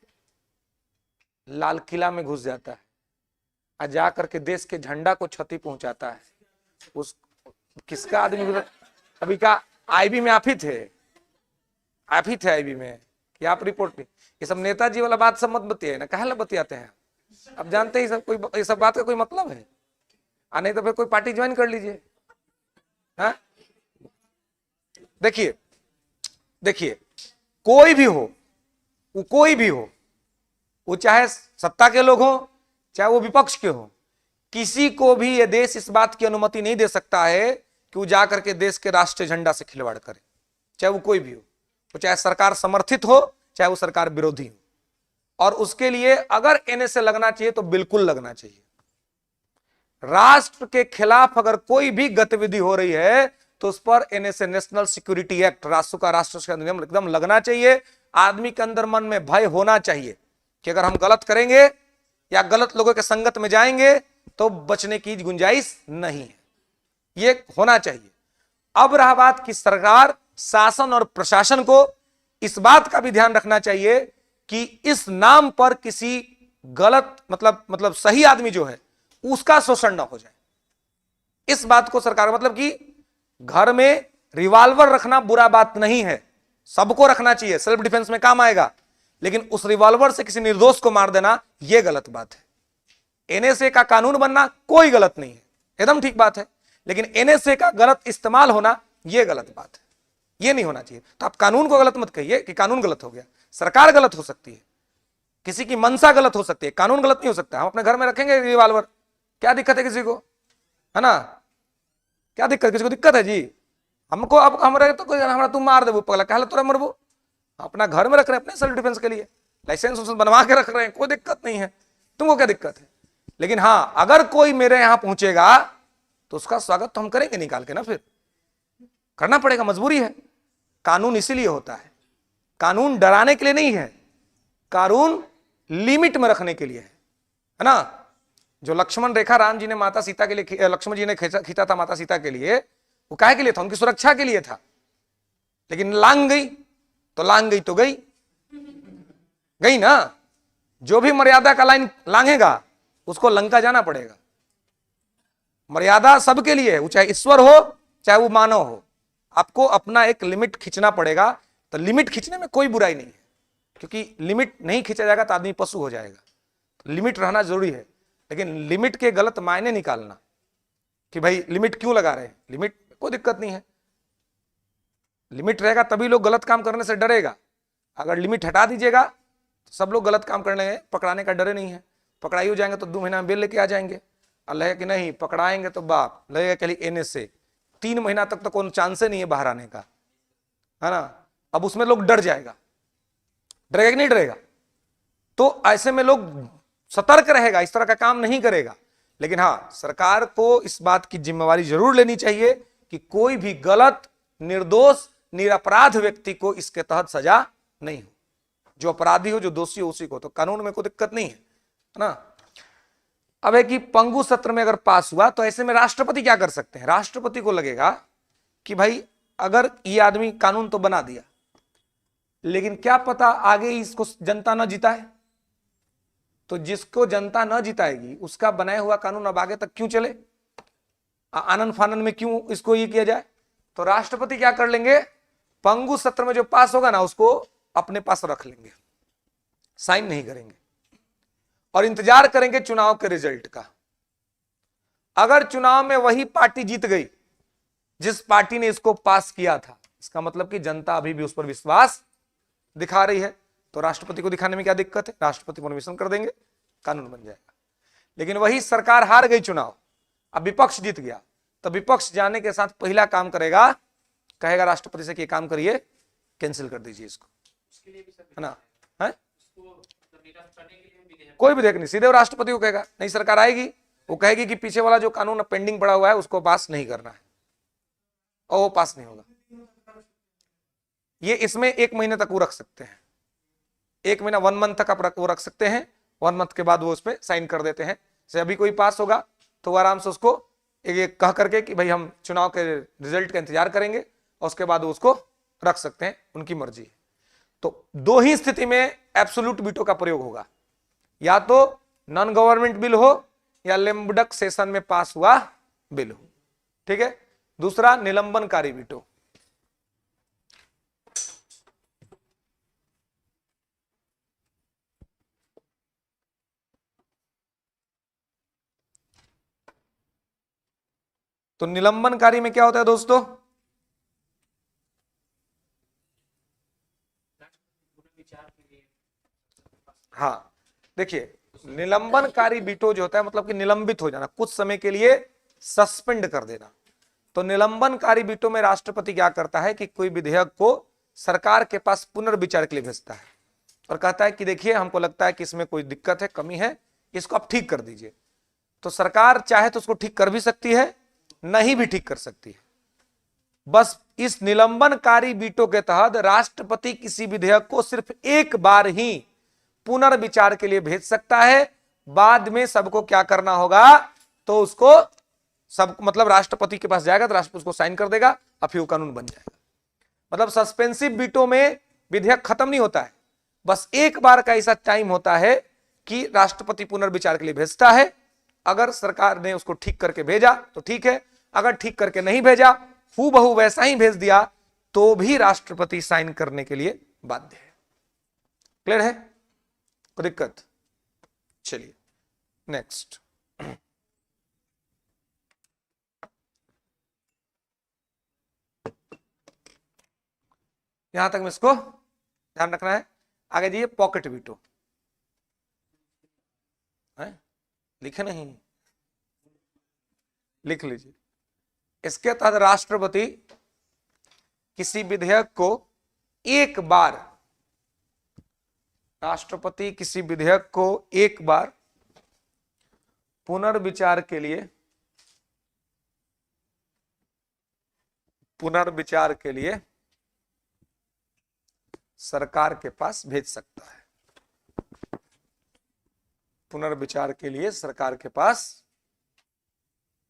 लाल किला में घुस जाता है और जा करके देश के झंडा को क्षति पहुंचाता है, उस किसका आदमी? अभी का आईबी में आप ही थे आईबी में कि आप रिपोर्ट, ये सब नेताजी वाला बात सब मत बतिए ना, कहे बतियाते हैं। अब जानते ही सब, कोई ये सब बात का कोई मतलब है? नहीं तो फिर कोई पार्टी ज्वाइन कर लीजिए। हाँ, देखिए देखिए, कोई भी हो, वो चाहे सत्ता के लोग हो चाहे वो विपक्ष के हो, किसी को भी ये देश इस बात की अनुमति नहीं दे सकता है कि वो जाकर के देश के राष्ट्रीय झंडा से खिलवाड़ करे, चाहे वो कोई भी हो, वो चाहे सरकार समर्थित हो चाहे वो सरकार विरोधी हो। और उसके लिए अगर एनएसए लगना चाहिए तो बिल्कुल लगना चाहिए। राष्ट्र के खिलाफ अगर कोई भी गतिविधि हो रही है तो उस पर एनएसए, नेशनल सिक्योरिटी एक्ट, राष्ट्र का राष्ट्र अधिनियम एकदम लगना चाहिए। आदमी के अंदर मन में भय होना चाहिए कि अगर हम गलत करेंगे या गलत लोगों के संगत में जाएंगे तो बचने की गुंजाइश नहीं है, ये होना चाहिए। अब रहा बात कि सरकार, शासन और प्रशासन को इस बात का भी ध्यान रखना चाहिए कि इस नाम पर किसी गलत मतलब सही आदमी जो है उसका शोषण ना हो जाए। इस बात को सरकार, मतलब कि घर में रिवॉल्वर रखना बुरा बात नहीं है, सबको रखना चाहिए, सेल्फ डिफेंस में काम आएगा, लेकिन उस रिवॉल्वर से किसी निर्दोष को मार देना यह गलत बात है। एनएसए का कानून बनना कोई गलत नहीं है, एकदम ठीक बात है, लेकिन एनएसए का गलत इस्तेमाल होना यह गलत बात है, यह नहीं होना चाहिए। तो आप कानून को गलत मत कहिए कि कानून गलत हो गया। सरकार गलत हो सकती है, किसी की मंशा गलत हो सकती है, कानून गलत नहीं हो सकता। हम अपने घर में रखेंगे रिवॉल्वर, क्या दिक्कत है किसी को? है ना, क्या दिक्कत, किसी को दिक्कत है जी? हमको अब हम रहे तो कोई हमारा तुम मार देबो पगला, कह तुरा मरबो। अपना घर में रख रहे हैं अपने सेल्फ डिफेंस के लिए, लाइसेंस बनवा के रख रहे हैं, कोई दिक्कत नहीं है, तुमको क्या दिक्कत है? लेकिन हाँ, अगर कोई मेरे यहां पहुंचेगा तो उसका स्वागत तो हम करेंगे निकाल के ना, फिर करना पड़ेगा, मजबूरी है। कानून इसीलिए होता है, कानून डराने के लिए नहीं है, कानून लिमिट में रखने के लिए है ना। जो लक्ष्मण रेखा राम जी ने माता सीता के लिए, लक्ष्मण जी ने खींचा था माता सीता के लिए, वो काहे के लिए था? उनकी सुरक्षा के लिए था। लेकिन लांग गई तो गई ना। जो भी मर्यादा का लाइन लांघेगा उसको लंका जाना पड़ेगा। मर्यादा सबके लिए है, वो चाहे ईश्वर हो चाहे वो मानव हो, आपको अपना एक लिमिट खींचना पड़ेगा। तो लिमिट खींचने में कोई बुराई नहीं है, क्योंकि लिमिट नहीं खींचा जाएगा तो आदमी पशु हो जाएगा। तो लिमिट रहना जरूरी है, लेकिन लिमिट के गलत मायने निकालना कि भाई लिमिट क्यों लगा रहे हैं, लिमिट कोई दिक्कत नहीं है। लिमिट रहेगा तभी लोग गलत काम करने से डरेगा। अगर लिमिट हटा दीजिएगा तो सब लोग गलत काम करने, पकड़ाने का डरे नहीं है। पकड़ाई हो जाएंगे तो 2 महीना में बेल लेके आ जाएंगे। और लगे कि नहीं पकड़ाएंगे तो बाप लगेगा कि एनएसए, 3 महीना तक तो कोई चांस नहीं है बाहर आने का, है ना। अब उसमें लोग डर जाएगा, डरेगा कि नहीं डरेगा? तो ऐसे में लोग सतर्क रहेगा, इस तरह का काम नहीं करेगा। लेकिन हाँ, सरकार को इस बात की जिम्मेवारी जरूर लेनी चाहिए कि कोई भी गलत, निर्दोष, निरपराध व्यक्ति को इसके तहत सजा नहीं हो। जो अपराधी हो, जो दोषी हो, उसी को। तो कानून में कोई दिक्कत नहीं है ना। अब है कि पंगु सत्र में अगर पास हुआ तो ऐसे में राष्ट्रपति क्या कर सकते हैं? राष्ट्रपति को लगेगा कि भाई अगर ये आदमी कानून तो बना दिया, लेकिन क्या पता आगे इसको जनता न जिताए, तो जिसको जनता न जिताएगी उसका बनाया हुआ कानून अब आगे तक क्यों चले, आनन फानन में क्यों इसको ये किया जाए? तो राष्ट्रपति क्या कर लेंगे, पंगु सत्र में जो पास होगा ना उसको अपने पास रख लेंगे, साइन नहीं करेंगे और इंतजार करेंगे चुनाव के रिजल्ट का। अगर चुनाव में वही पार्टी जीत गई जिस पार्टी ने इसको पास किया था, इसका मतलब कि जनता अभी भी उस पर विश्वास दिखा रही है। तो राष्ट्रपति को दिखाने में क्या दिक्कत है? राष्ट्रपति परमिशन कर देंगे, कानून बन जाएगा। लेकिन वही सरकार हार गई चुनाव, अब विपक्ष जीत गया, तो विपक्ष जाने के साथ पहला काम करेगा, कहेगा राष्ट्रपति से कि काम करिए, कैंसिल कर दीजिए इसको, है ना। है कोई विधेयक नहीं, सीधे राष्ट्रपति को कहेगा, नहीं सरकार आएगी वो कहेगी कि पीछे वाला जो कानून पेंडिंग पड़ा हुआ है उसको पास नहीं करना है, और वो पास नहीं होगा। ये इसमें 1 महीने तक वो रख सकते हैं, 1 महीना 1 मंथ तक आप वो रख सकते हैं। 1 मंथ के बाद वो उस पर साइन कर देते हैं। जैसे अभी कोई पास होगा तो वो आराम से उसको एक कह करके कि भाई हम चुनाव के रिजल्ट का इंतजार करेंगे, और उसके बाद वो उसको रख सकते हैं, उनकी मर्जी है। तो दो ही स्थिति में एब्सोल्यूट वीटो का प्रयोग होगा, या तो नॉन गवर्नमेंट बिल हो या लेम्बडक सेशन में पास हुआ बिल हो। ठीक है। दूसरा निलंबनकारी वीटो। तो निलंबनकारी में क्या होता है दोस्तों? हाँ, देखिए निलंबनकारी वीटो जो होता है मतलब कि निलंबित हो जाना, कुछ समय के लिए सस्पेंड कर देना। तो निलंबनकारी वीटो में राष्ट्रपति क्या करता है कि कोई विधेयक को सरकार के पास पुनर्विचार के लिए भेजता है और कहता है कि देखिए हमको लगता है कि इसमें कोई दिक्कत है, कमी है, इसको आप ठीक कर दीजिए। तो सरकार चाहे तो उसको ठीक कर भी सकती है, नहीं भी ठीक कर सकती है। बस इस निलंबनकारी वीटो के तहत राष्ट्रपति किसी विधेयक को सिर्फ एक बार ही पुनर्विचार के लिए भेज सकता है। बाद में सबको क्या करना होगा, तो उसको सब मतलब राष्ट्रपति के पास जाएगा तो राष्ट्रपति उसको साइन कर देगा और फिर वो कानून बन जाएगा। मतलब सस्पेंसिव वीटो में विधेयक खत्म नहीं होता है, बस एक बार का ऐसा टाइम होता है कि राष्ट्रपति पुनर्विचार के लिए भेजता है। अगर सरकार ने उसको ठीक करके भेजा तो ठीक है, अगर ठीक करके नहीं भेजा, हूबहू वैसा ही भेज दिया, तो भी राष्ट्रपति साइन करने के लिए बाध्य है। क्लियर है? कोई दिक्कत? चलिए नेक्स्ट। यहां तक में इसको ध्यान रखना है। आगे जाइए, पॉकेट वीटो है, लिखे नहीं, लिख लीजिए। इसके तहत राष्ट्रपति किसी विधेयक को एक बार, राष्ट्रपति किसी विधेयक को एक बार पुनर्विचार के लिए सरकार के पास भेज सकता है। पुनर्विचार के लिए सरकार के पास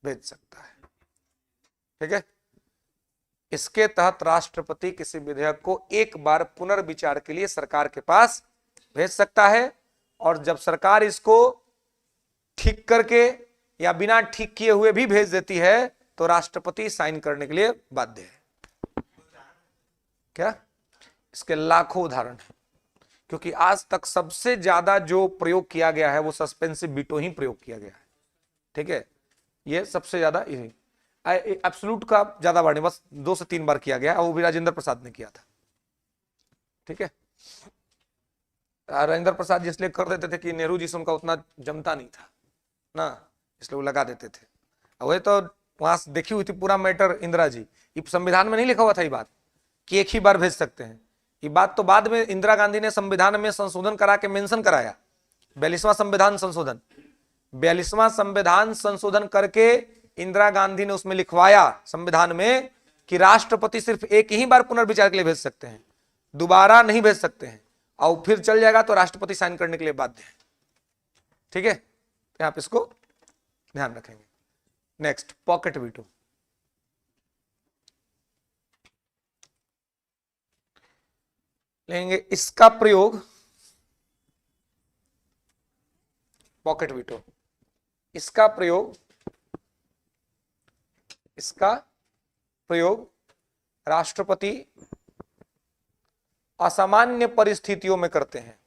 भेज सकता है। ठीक है। इसके तहत राष्ट्रपति किसी विधेयक को एक बार पुनर्विचार के लिए सरकार के पास भेज सकता है, और जब सरकार इसको ठीक करके या बिना ठीक किए हुए भी भेज देती है तो राष्ट्रपति साइन करने के लिए बाध्य है। क्या? इसके लाखों उदाहरण हैं, क्योंकि आज तक सबसे ज्यादा जो प्रयोग किया गया है वो सस्पेंसिव वीटो ही प्रयोग किया गया है। ठीक है, ये सबसे ज्यादा एब्सोल्यूट का ज्यादा बार नहीं, बस 2 से 3 बार किया गया, वो भी राजेंद्र प्रसाद ने किया था। ठीक है, राजेंद्र प्रसाद जी इसलिए कर देते थे कि नेहरू जी से उनका उतना जमता नहीं था ना, इसलिए वो लगा देते थे। वही तो वहां देखी हुई थी पूरा मैटर इंदिरा जी, संविधान में नहीं लिखा हुआ था ये बात कि एक ही बार भेज सकते हैं। ये बात तो बाद में इंदिरा गांधी ने संविधान में संशोधन करा के मेंशन कराया, 42वां संविधान संशोधन, 42वां संविधान संशोधन करके इंदिरा गांधी ने उसमें लिखवाया संविधान में कि राष्ट्रपति सिर्फ एक ही बार पुनर्विचार के लिए भेज सकते हैं, दोबारा नहीं भेज सकते हैं, और फिर चल जाएगा तो राष्ट्रपति साइन करने के लिए बाध्य है। ठीक है, तो आप इसको ध्यान रखेंगे। Next, pocket veto. लेंगे इसका प्रयोग, पॉकेट वीटो, इसका प्रयोग राष्ट्रपति असामान्य परिस्थितियों में करते हैं।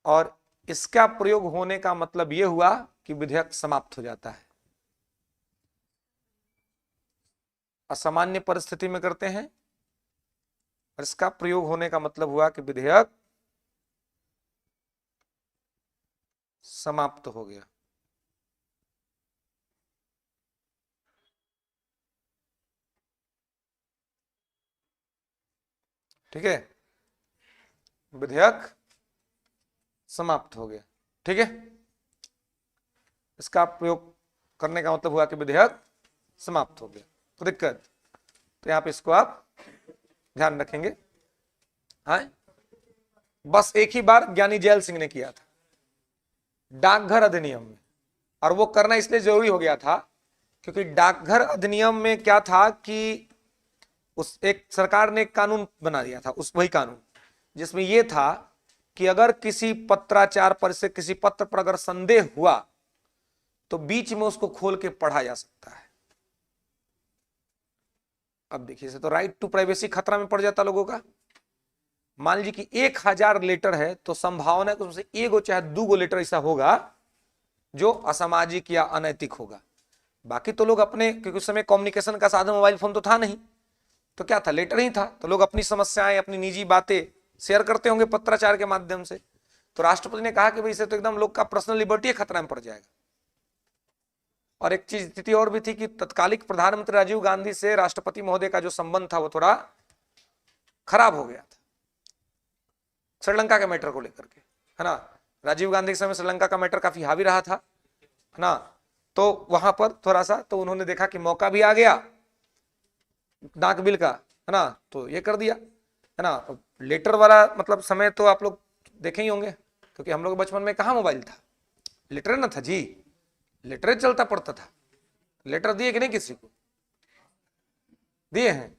और इसका प्रयोग होने का मतलब यह हुआ कि विधेयक समाप्त हो जाता है। असामान्य परिस्थिति में करते हैं और इसका प्रयोग होने का मतलब हुआ कि विधेयक समाप्त हो गया। ठीक है, विधेयक समाप्त हो गया। ठीक है, इसका प्रयोग करने का मतलब हुआ कि विधेयक समाप्त हो गया। तो दिक्कत, तो यहां पे इसको आप ध्यान रखेंगे। हाँ, बस एक ही बार ज्ञानी जैल सिंह ने किया था डाकघर अधिनियम में, और वो करना इसलिए जरूरी हो गया था क्योंकि डाकघर अधिनियम में क्या था कि उस एक सरकार ने एक कानून बना दिया था, उस वही कानून जिसमें यह था कि अगर किसी पत्राचार पर से किसी पत्र पर अगर संदेह हुआ तो बीच में उसको खोल के पढ़ा जा सकता है। अब देखिए, इसे तो राइट टू प्राइवेसी खतरा में पड़ जाता लोगों का। मान लीजिए कि 1000 लेटर है तो संभावना है कि उसमें से एगो चाहे दूगो लेटर ऐसा होगा जो असामाजिक या अनैतिक होगा। बाकी तो लोग अपने, क्योंकि उस समय कम्युनिकेशन का साधन मोबाइल फोन तो था नहीं, तो क्या था, लेटर ही था, तो लोग अपनी समस्याएं अपनी निजी बातें शेयर करते होंगे पत्राचार के माध्यम से। तो राष्ट्रपति ने कहा कि भाई इसे तो एकदम लोग का पर्सनल लिबर्टी खतरा में पड़ जाएगा। और एक चीज स्थिति और भी थी कि तत्कालिक प्रधानमंत्री राजीव गांधी से राष्ट्रपति महोदय का जो संबंध था वो थोड़ा खराब हो गया था श्रीलंका के मैटर को लेकर के, है ना। राजीव गांधी के समय श्रीलंका का मैटर काफी हावी रहा था, है ना। तो वहां पर थोड़ा सा तो उन्होंने देखा कि मौका भी आ गया डाक बिल का, है ना, तो ये कर दिया, है ना। लेटर वाला मतलब समय तो आप लोग देखे ही होंगे, क्योंकि हम लोग बचपन में कहाँ मोबाइल था, लेटर ना था जी, लेटर चलता पड़ता था। लेटर दिए कि नहीं, किसी को दिए हैं?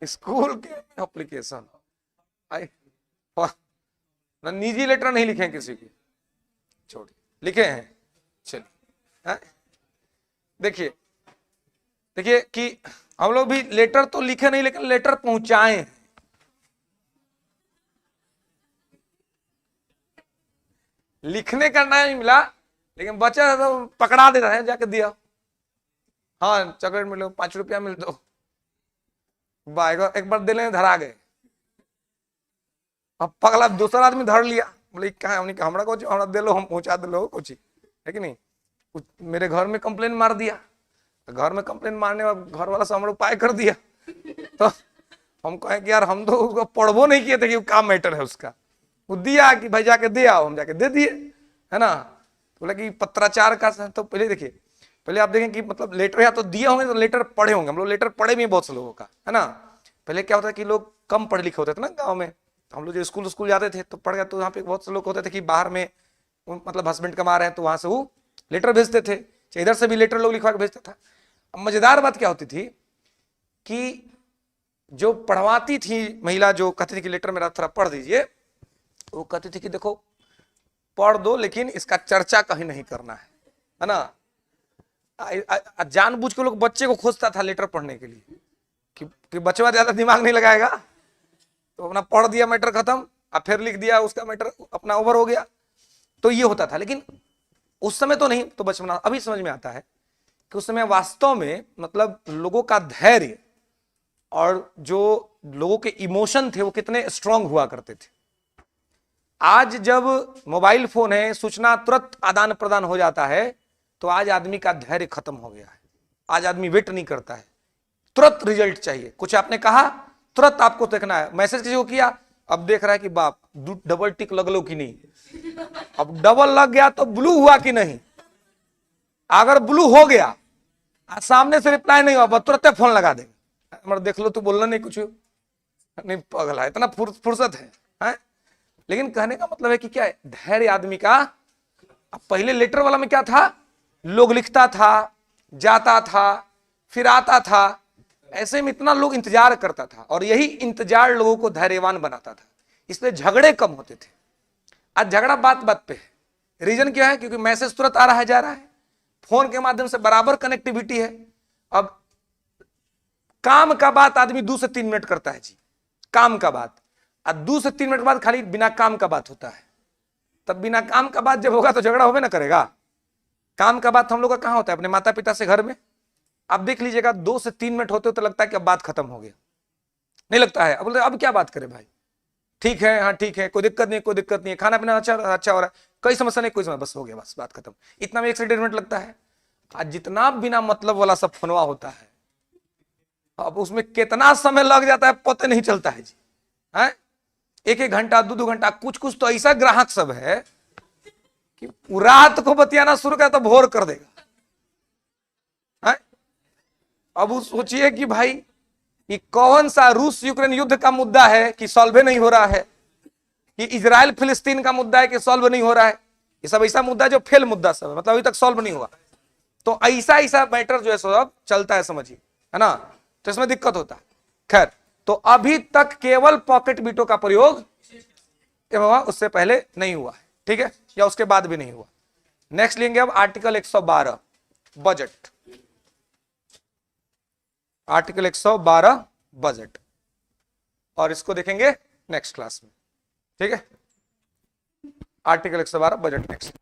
स्कूल के एप्लीकेशन आई, ना निजी लेटर नहीं लिखे हैं किसी की, छोड़िए, लिखे हैं। चलिए देखिए, देखिए कि हम लोग भी लेटर तो लिखे नहीं लेकिन लेटर पहुंचाए हैं। लिखने का नहीं मिला लेकिन बच्चा तो पकड़ा देता है, जाके दिया, हाँ चॉकलेट मिल दो, 5 रुपया मिल दो, एक बार दिले धरा गए। अब पगला दूसरा आदमी धर लिया, बोले क्या है, हमरा को हमरा दे लो, हम पहुंचा दे लो कुछ, है कि नहीं। मेरे घर में कंप्लेन मार दिया, घर में कंप्लेन मारने घर वाला से हमारा उपाय कर दिया। तो हम कहे कि यार हम तो उसको पढ़वो नहीं किए थे कि क्या मैटर है उसका, वो दिया कि भाई जाके दे आओ, हम जाके दे दिए, है ना। तो बोला कि पत्राचार का, तो पहले देखिए, पहले आप देखें कि मतलब लेटर या तो दिए होंगे तो लेटर पढ़े होंगे, हम लोग लेटर पढ़े भी बहुत से लोगों का, है ना। पहले क्या होता है कि लोग कम पढ़े लिखे होते थे ना गाँव में, हम लोग जो स्कूल जाते थे तो पढ़ गए, तो वहाँ पे बहुत से लोग होते थे कि बाहर में मतलब हस्बैंड कमा रहे हैं तो वहां से वो लेटर भेजते थे, इधर से भी लेटर लोग लिखवा के भेजता था। अब मजेदार बात क्या होती थी कि जो पढ़वाती थी महिला, जो कहती थी कि लेटर मेरा थोड़ा पढ़ दीजिए, वो कहती थी कि देखो पढ़ दो लेकिन इसका चर्चा कहीं नहीं करना है ना। जानबूझ के लोग बच्चे को खोजता था लेटर पढ़ने के लिए कि बच्चा ज्यादा दिमाग नहीं लगाएगा, तो अपना पढ़ दिया, मैटर खत्म, अब फिर लिख दिया, उसका मैटर अपना ओवर हो गया। तो ये होता था, लेकिन उस समय तो नहीं, तो बचपना अभी समझ में आता है कि उस समय वास्तव में मतलब लोगों का धैर्य और जो लोगों के इमोशन थे वो कितने स्ट्रांग हुआ करते थे। आज जब मोबाइल फोन है, सूचना तुरंत आदान प्रदान हो जाता है, तो आज आदमी का धैर्य खत्म हो गया है। आज आदमी वेट नहीं करता है, तुरंत रिजल्ट चाहिए। कुछ आपने कहा तुरंत आपको देखना है, मैसेज किसी को किया, अब देख रहा है कि बाप डबल टिक लग लो कि नहीं, अब डबल लग गया तो ब्लू हुआ कि नहीं, अगर ब्लू हो गया सामने से रिप्लाई नहीं हुआ तुरंत फोन लगा देगा, देख लो तो बोलना नहीं, कुछ नहीं, पगला इतना फुर्सत है। लेकिन कहने का मतलब है कि क्या है, धैर्य आदमी का। अब पहले लेटर वाला में क्या था, लोग लिखता था, जाता था, फिर आता था, ऐसे में इतना लोग इंतजार करता था, और यही इंतजार लोगों को धैर्यवान बनाता था, इसलिए झगड़े कम होते थे। आज झगड़ा बात बात पे है। रीजन क्या है, क्योंकि मैसेज तुरंत आ रहा है, जा रहा है, फोन के माध्यम से बराबर कनेक्टिविटी है। अब काम का बात आदमी 2 से 3 मिनट करता है जी, काम का बात, और 2 से 3 मिनट बाद खाली बिना काम का बात होता है। तब बिना काम का बात जब होगा तो झगड़ा होवे ना करेगा। काम का बात हम लोग का कहां होता है, अपने माता पिता से घर में। आप देख लीजिएगा 2 से 3 मिनट होते हो तो लगता है कि अब बात खत्म हो गया, नहीं लगता है। अब बोलते अब क्या बात करें भाई, ठीक है, हाँ ठीक है, कोई दिक्कत नहीं, कोई दिक्कत नहीं है, खाना पीना अच्छा अच्छा हो रहा है, कोई समस्या नहीं, कोई समस्या, बस हो गया, बस बात खत्म। इतना में 1 से 1.5 मिनट लगता है। आज जितना बिना मतलब वाला सब फोनवा होता है, अब उसमें कितना समय लग जाता है पता नहीं चलता है जी। हैं? एक एक घंटा, दो दो घंटा, कुछ कुछ तो ऐसा ग्राहक सब है कि रात को बतियाना शुरू कर तो भोर कर देगा। हैं? अब वो सोचिए कि भाई ये कौन सा रूस यूक्रेन युद्ध का मुद्दा है कि सॉल्व नहीं हो रहा है, कि इजराइल फिलिस्तीन का मुद्दा है कि सॉल्व नहीं हो रहा है। ये सब ऐसा मुद्दा जो फेल मुद्दा सब है, मतलब अभी तक सॉल्व नहीं हुआ। तो ऐसा ऐसा मैटर जो है सब चलता है, समझिए, है ना। तो इसमें दिक्कत होता है। खैर, तो अभी तक केवल पॉकेट बीटों का प्रयोग हुआ, उससे पहले नहीं हुआ है, ठीक है, या उसके बाद भी नहीं हुआ। नेक्स्ट लेंगे अब आर्टिकल 112 बजट। आर्टिकल 112 बजट, और इसको देखेंगे नेक्स्ट क्लास में, ठीक है। Article 112 budget next.